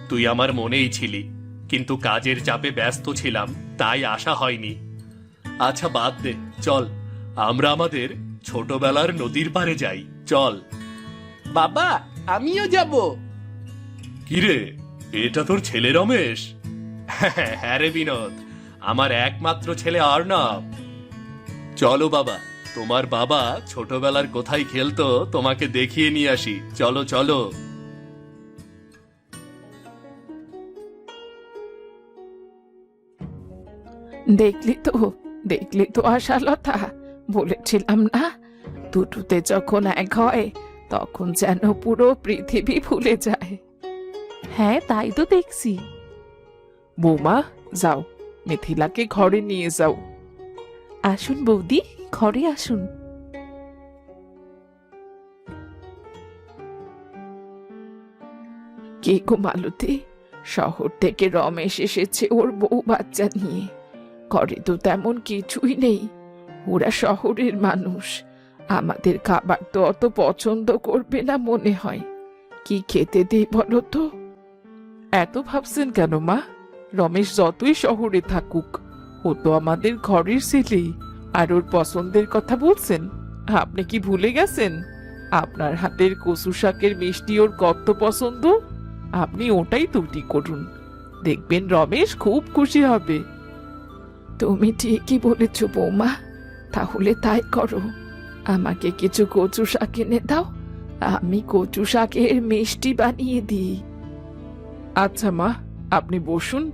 তুই আমার মনেই ছিলি, কিন্তু কাজের চাপে ব্যস্ত ছিলাম, তাই আসা হয়নি। আচ্ছা বাদ দে, চল আমরা আমাদের ছোটবেলার নদীর পাড়ে যাই, চল। বাবা, আমিও যাব। কিরে, এটা তোর ছেলে রমেশ? হ্যাঁ রে বিনোদ, আমার একমাত্র ছেলে অর্ণব। চলো বাবা, তোমার বাবা ছোটবেলার কোথায় খেলতো তোমাকে দেখিয়ে নিয়ে আসি, চলো চলো। দেখলি তো আশালতা, বলেছিলাম না, দুটোতে যখন এক হয় তখন যেন পুরো পৃথিবী ভুলে যায়। হ্যাঁ, তাই তো দেখছি। বৌমা, যাও, মিথিলাকে ঘরে নিয়ে যাও। আসুন বৌদি, ঘরে আসুন। কে গো মালতী, শহর থেকে রমেশ এসেছে ওর বউ বাচ্চা নিয়ে। ঘরে তো তেমন কিছুই নেই, ওরা শহরের মানুষ, আমাদের খাবার তো অত পছন্দ করবে না মনে হয়। কি খেতে দেই বলো তো? এত ভাবছেন কেন মা? রমেশ যতই শহরে থাকুক, ও তো আমাদের ঘরের ছেলেই। আর ওর পছন্দের কথা বলছেন? আপনি কি ভুলে গেছেন আপনার হাতের কচু শাকের মিষ্টি ওর কত পছন্দ? আপনি ওটাই তৈরি করুন, দেখবেন রমেশ খুব খুশি হবে। তুমি ঠিকই বলেছ বৌমা, তাহলে তাই করো। আমাকে কিছু কচু শাক এনে দাও, আমি কচু শাকের মিষ্টি বানিয়ে দিই। আচ্ছা মা, আপনি বসুন,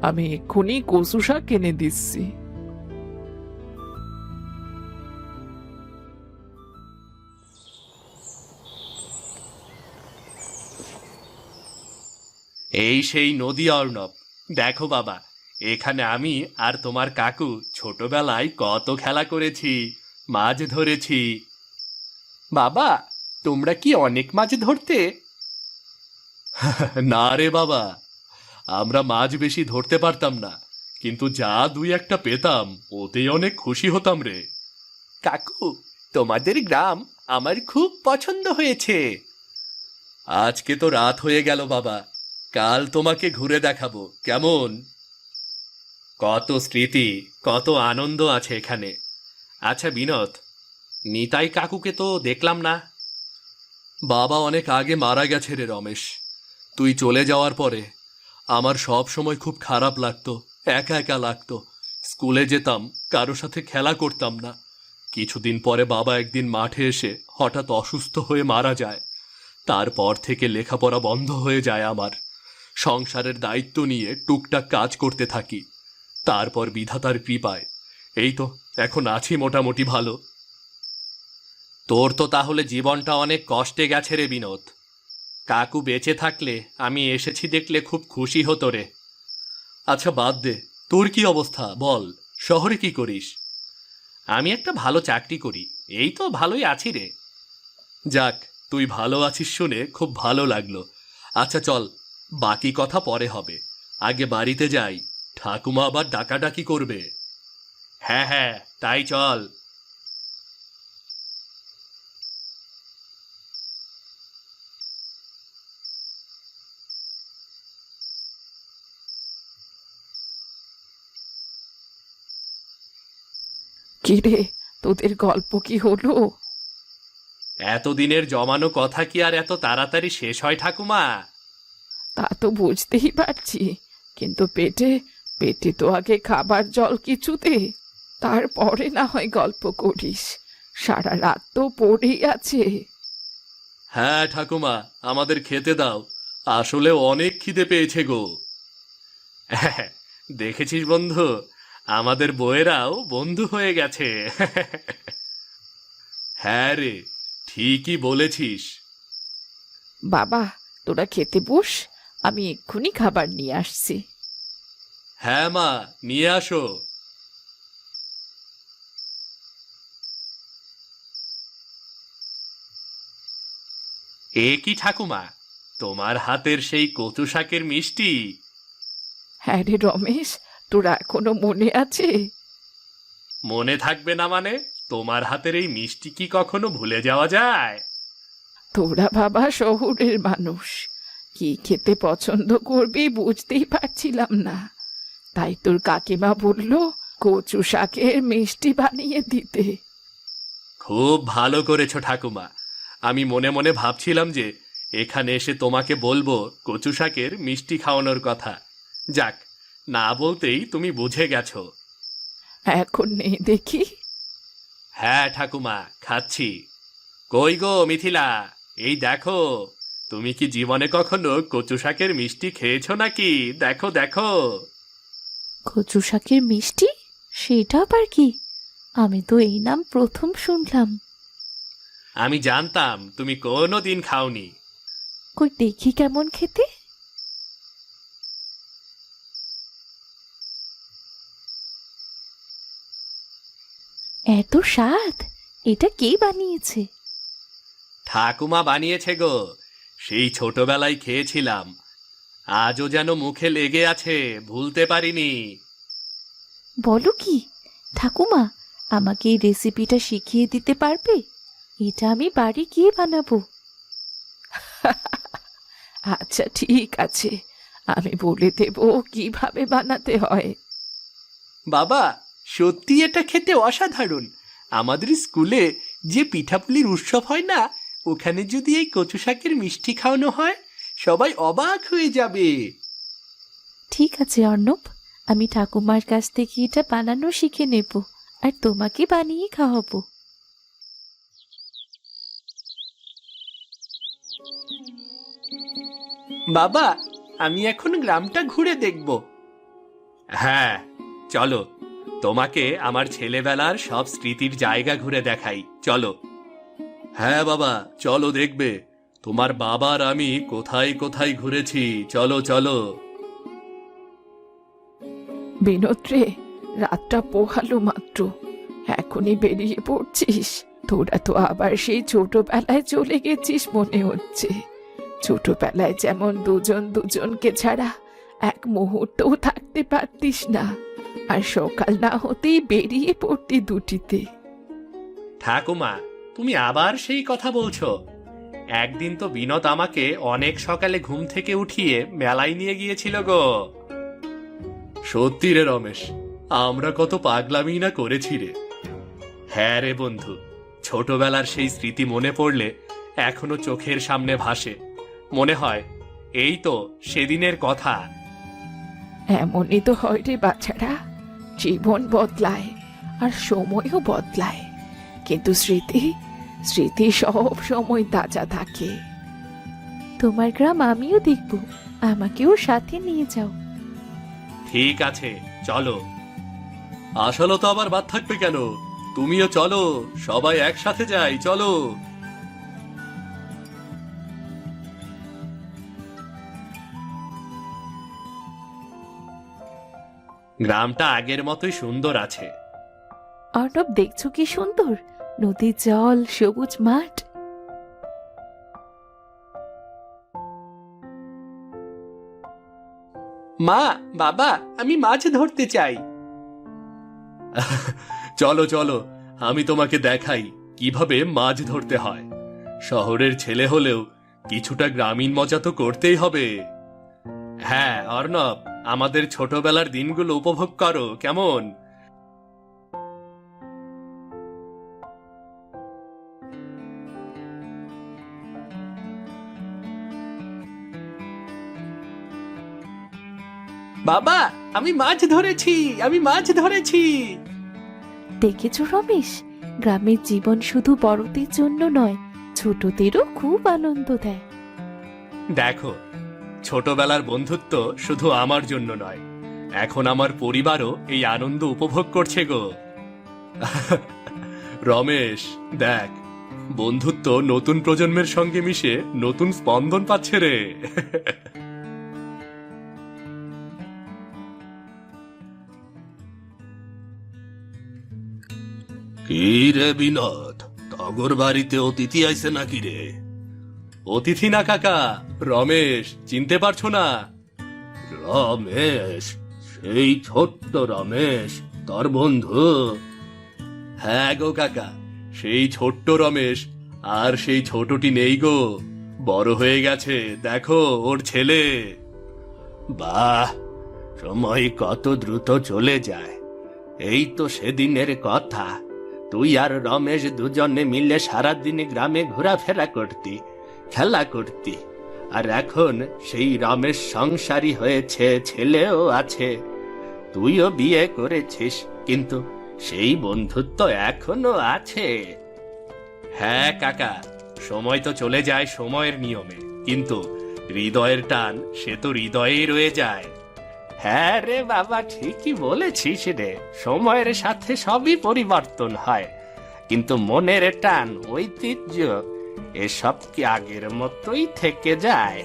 আমি এক্ষুনি কচু শাক এনে দিচ্ছি। এই সেই নদী অর্ণব। দেখো বাবা, এখানে আমি আর তোমার কাকু ছোটবেলায় কত খেলা করেছি, মাছ ধরেছি। বাবা, তোমরা কি অনেক মাছ ধরতে? না রে বাবা, আমরা মাছ বেশি ধরতে পারতাম না, কিন্তু যা দুই একটা পেতাম ওতেই অনেক খুশি হতাম রে। কাকু, তোমাদের গ্রাম আমার খুব পছন্দ হয়েছে। আজকে তো রাত হয়ে গেল বাবা, কাল তোমাকে ঘুরে দেখাবো, কেমন? কত স্মৃতি, কত আনন্দ আছে এখানে। আচ্ছা বিনোদ, নিতাই কাকুকে তো দেখলাম না। বাবা অনেক আগে মারা গেছে রে রমেশ। তুই চলে যাওয়ার পরে আমার সব সময় খুব খারাপ লাগতো, একা একা লাগতো। স্কুলে যেতাম, কারো সাথে খেলা করতাম না। কিছুদিন পরে বাবা একদিন মাঠে এসে হঠাৎ অসুস্থ হয়ে মারা যায়। তারপর থেকে লেখাপড়া বন্ধ হয়ে যায় আমার। সংসারের দায়িত্ব নিয়ে টুকটাক কাজ করতে থাকি। তারপর বিধাতার কৃপায় এই তো এখন আছি মোটামুটি ভালো। তোর তো তাহলে জীবনটা অনেক কষ্টে গেছে রে বিনোদ। কাকু বেঁচে থাকলে আমি এসেছি দেখলে খুব খুশি হতো রে। আচ্ছা বাদ দে, তোর কি অবস্থা বল, শহরে কি করিস? আমি একটা ভালো চাকরি করি, এই তো ভালোই আছি রে। যাক, তুই ভালো আছিস শুনে খুব ভালো লাগলো। আচ্ছা চল, বাকি কথা পরে হবে, আগে বাড়িতে যাই, ঠাকুমা আবার ডাকাডাকি করবে। হ্যাঁ হ্যাঁ, তাই চল। কিরে, তোদের গল্প কি হলো? এতদিনের জমানো কথা কি আর এত তাড়াতাড়ি শেষ হয় ঠাকুমা? তা তো বুঝতেই পারছি, কিন্তু পেটে পেটে তো আগে খাবার জল কিছুতে, তারপরে না হয় গল্প করিস। সারা রাত তো পড়েই আছে। হ্যাঁ ঠাকুমা, আমাদের খেতে দাও, আসলে অনেক খিদে পেয়েছে গো। দেখেছিস বন্ধু, আমাদের বউয়েরাও বন্ধু হয়ে গেছে। হ্যাঁ রে, ঠিকই বলেছিস। বাবা, তোরা খেতে বস, আমি এক্ষুনি খাবার নিয়ে আসছি। হ্যাঁ মা, নিয়ে আসো। এ কি ঠাকুমা, তোমার হাতের সেই কচু শাকের মিষ্টি? হ্যাঁ রে রমেশ, তোরা এখনো মনে আছে? মনে থাকবে না মানে? তোমার হাতের এই মিষ্টি কি কখনো ভুলে যাওয়া যায়? তোরা বাবা শহরের মানুষ, কি খেতে পছন্দ করবি বুঝতেই পারছিলাম না, তাই তোর কাকিমা বলল কচু শাকের মিষ্টি বানিয়ে দিতে। খুব ভালো করেছো ঠাকুমা। আমি মনে মনে ভাবছিলাম যে এখানে এসে তোমাকে বলবো কচু শাকের মিষ্টি খাওয়ানোর কথা। যাক, না বলতেই তুমি বুঝে গেছো। এখন নেই দেখি। হ্যাঁ ঠাকুমা, খাচ্ছি। কই গো মিথিলা, এই দেখো, তুমি কি জীবনে কখনো কচু শাকের মিষ্টি খেয়েছো নাকি? দেখো দেখো। কচু শাকের মিষ্টি? সেটা আবার কি? আমি তো এই নাম প্রথম শুনলাম। আমি জানতাম তুমি কোনো দিন খাওনি। কই দেখি কেমন খেতে। এত স্বাদ! এটা কে বানিয়েছে? ঠাকুমা বানিয়েছে গো, সেই ছোটবেলায় খেয়েছিলাম, আজও যেন মুখে লেগে আছে, ভুলতে পারিনি। বলো কি ঠাকুমা, আমাকে এই রেসিপিটা শিখিয়ে দিতে পারবে? এটা আমি বাড়ি গিয়ে বানাবো। আচ্ছা ঠিক আছে, আমি বলে দেব কিভাবে বানাতে হয়। বাবা, সত্যি এটা খেতে অসাধারণ। আমাদের স্কুলে যে পিঠাপুলির উৎসব হয় না, ওখানে যদি এই কচু শাকের মিষ্টি খাওয়ানো হয়, সবাই অবাক হয়ে যাবে। ঠিক আছে অর্ণব, আমি ঠাকুমার কাছ থেকে এটা বানানো শিখে নেব, আর তোমাকে বানিয়ে খাওয়াবো। বাবা, আমি এখন গ্রামটা ঘুরে দেখব। হ্যাঁ চলো, তোমাকে আমার ছেলেবেলার সব স্মৃতির জায়গা ঘুরে দেখাই, চলো। হ্যাঁ বাবা, চলো, দেখবে তোমার বাবার আমি কোথায় কোথায় ঘুরেছি, চলো চলো। বিনোদ রে, রাতটা পোহালো মাত্র, এখনই বেরিয়ে পড়ছিস? তোরা তো আবার সেই ছোটবেলায় চলে গেছিস মনে হচ্ছে। ছোটবেলায় যেমন দুজন দুজনকে ছাড়া এক মুহূর্তও থাকতে পারতিস না, আর সকাল না হতেই বেরিয়ে পড়তি দুটিতে। ঠাকুমা, তুমি আবার সেই কথা বলছো? একদিন তো বিনোদ আমাকে অনেক সকালে ঘুম থেকে উঠিয়ে মেলায় নিয়ে গিয়েছিল গো। সত্যি রে রমেশ, আমরা কত পাগলামি না করেছি রে। হ্যাঁ রে বন্ধু, ছোটবেলার সেই স্মৃতি মনে পড়লে এখনো চোখের সামনে ভাসে। মনে হয় এই তো সেদিনের কথা। এমনই তো হয় রে বাচ্চারা, জীবন বদলায় আর সময়ও বদলায়, কিন্তু স্মৃতি স্মৃতি সব সময় তাজা থাকে। তোমার গ্রাম আমিও দেখব, আমাকেও সাথে নিয়ে যাও। ঠিক আছে, চলো। আসলে তো আবার বাদ থাকবে কেন, তুমিও চলো, সবাই একসাথে যাই, চলো। গ্রামটা আগের মতোই সুন্দর আছে। অর্ণব, দেখছো কি সুন্দর নদীর জল, সবুজ মাঠ। মা, বাবা, আমি মাছ ধরতে চাই। চলো চলো, আমি তোমাকে দেখাই কিভাবে মাছ ধরতে হয়। শহরের ছেলে হলেও কিছুটা গ্রামীণ মজা তো করতেই হবে। হ্যাঁ অর্ণব, আমাদের ছোটবেলার দিনগুলো উপভোগ করো, কেমন? বাবা, আমি মাছ ধরেছি, আমি মাছ ধরেছি। দেখেছো রমেশ, গ্রামের জীবন শুধু বড়দের জন্য নয়, ছোটদেরও খুব আনন্দ দেয়। দেখো, ছোটবেলার বন্ধুত্ব শুধু আমার জন্য নয়, এখন আমার পরিবারও এই আনন্দ উপভোগ করছে গো। রমেশ, দেখ, বন্ধুত্ব নতুন প্রজন্মের সঙ্গে মিশে নতুন স্পন্দন পাচ্ছে রে। কি রে বিনোদ, তগর বাড়িতে অতিথি আইছে নাকি রে? অতিথি না কাকা, রমেশ, চিনতে পারছো না? রমেশ, সেই ছোট্ট রমেশ, তোর বন্ধু? হ্যাঁ গো কাকা, সেই ছোট্ট রমেশ। আর সেই ছোটটি নেই গো, বড় হয়ে গেছে, দেখো ওর ছেলে। বাহ, সময় কত দ্রুত চলে যায়। এই তো সেদিনের কথা, তুই আর রমেশ দুজনে মিলে সারাদিন গ্রামে ঘোরাফেরা করতি, খেলা করতি। আর এখন সেই রমেশ সংসারী হয়েছে, ছেলেও আছে, তুইও বিয়ে করেছিস, কিন্তু সেই বন্ধুত্ব এখনো আছে। হ্যাঁ কাকা, সময় তো চলে যায় সময়ের নিয়মে, কিন্তু হৃদয়ের টান সে তো হৃদয়েই রয়ে যায়। হ্যাঁ রে বাবা, ঠিকই বলেছিস রে, সময়ের সাথে সবই পরিবর্তন হয়, কিন্তু মনের টান, ঐতিহ্য, এসব কি আগের মতোই থেকে যায়।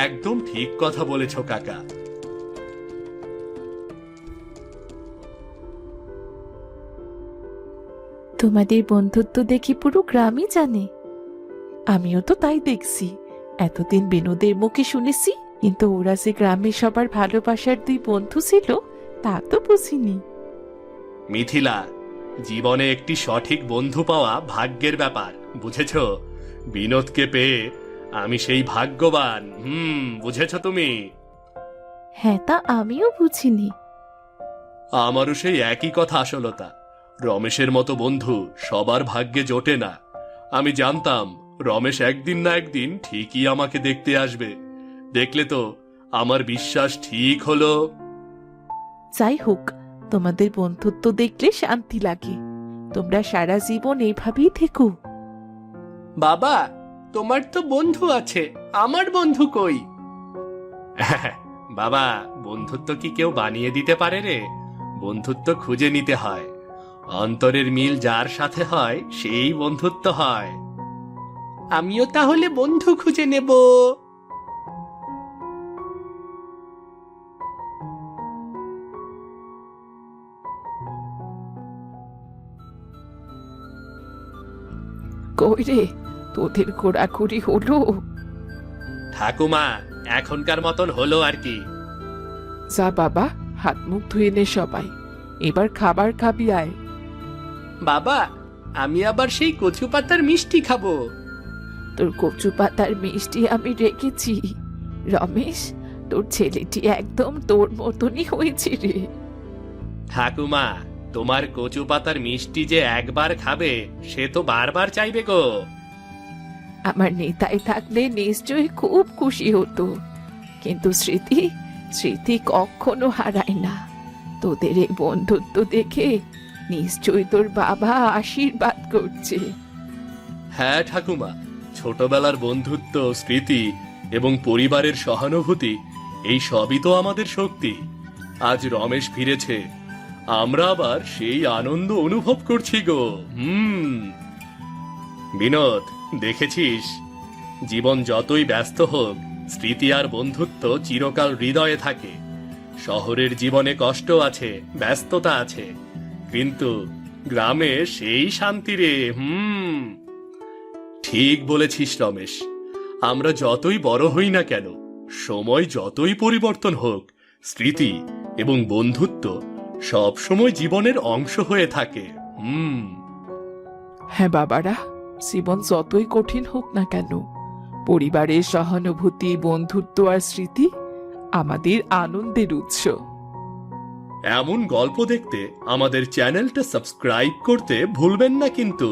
একদম ঠিক কথা বলেছ কাকা। তোমাদের বন্ধুত্ব দেখি পুরো গ্রামই জানে। আমিও তো তাই দেখছি, এতদিন বিনোদের মুখে শুনেছি, কিন্তু ওরা যে গ্রামে সবার ভালোবাসার দুই বন্ধু ছিল তা তো বুঝিনি। মিথিলা, জীবনে একটি সঠিক বন্ধু পাওয়া ভাগ্যের ব্যাপার, বুঝেছ? বিনোদকে পেয়ে আমি সেই ভাগ্যবান। বুঝেছ তুমি? হ্যাঁ, তা আমিও বুঝিনি। আমারও সেই একই কথা আসলতা। রমেশের মতো বন্ধু সবার ভাগ্যে জোটে না। আমি জানতাম রমেশ একদিন না একদিন ঠিকই আমাকে দেখতে আসবে। দেখলে তো, আমার বিশ্বাস ঠিক হলো। যাই হোক, তোমাদের বন্ধুত্ব দেখলে শান্তি লাগে। তোমরা সারা জীবন এইভাবেই থেকো। বাবা, তোমার তো বন্ধু আছে, আমার বন্ধু কই? বাবা, বন্ধুত্ব কি কেউ বানিয়ে দিতে পারে রে? বন্ধুত্ব খুঁজে নিতে হয়। অন্তরের মিল যার সাথে হয় সেই বন্ধুত্ব হয়। আমিও তাহলে বন্ধু খুঁজে নেব। কই রে, তোদের ঘোরাঘুরি হলো? ঠাকুমা, এখনকার মতন হলো আর কি। যা বাবা, হাত মুখ ধুয়ে নে সবাই, এবার খাবার খাবি আয়। বাবা, আমি আবার সেই কচু পাতার মিষ্টি খাবো। তোর কচু পাতার মিষ্টি আমি রেখেছি। রমেশ, তোর ছেলেটি একদম তোর মতনই হয়েছে রে। ঠাকুমা, তোমার কচু পাতার মিষ্টি যে একবার খাবে সে তো বারবার চাইবে গো। আমার নেতাই থাকলে নিশ্চয়ই খুব খুশি হতো, কিন্তু স্মৃতি কখনো হারায় না। তোদের এই বন্ধুত্ব দেখে নিশ্চয়ই তোর বাবা আশীর্বাদ করছে। হ্যাঁ ঠাকুমা, ছোটবেলার বন্ধুত্ব, স্মৃতি এবং পরিবারের সহানুভূতি, এই সবই তো আমাদের শক্তি। আজ রমেশ ফিরেছে, আমরা আবার সেই আনন্দ অনুভব করছি গো। বিনোদ, দেখেছিস, জীবন যতই ব্যস্ত হোক, স্মৃতি আর বন্ধুত্ব চিরকাল হৃদয়ে থাকে। শহরের জীবনে কষ্ট আছে, ব্যস্ততা আছে, কিন্তু গ্রামে সেই শান্তি রে। ঠিক বলেছিস রমেশ, আমরা যতই বড় হই না কেন, সময় যতই পরিবর্তন হোক, স্মৃতি এবং বন্ধুত্ব সব সময় জীবনের অংশ হয়ে থাকে। হ্যাঁ বাবারা, জীবন যতই কঠিন হোক না কেন, পরিবারের সহানুভূতি, বন্ধুত্ব আর স্মৃতি আমাদের আনন্দের উৎস। এমন গল্প দেখতে আমাদের চ্যানেলটা সাবস্ক্রাইব করতে ভুলবেন না কিন্তু।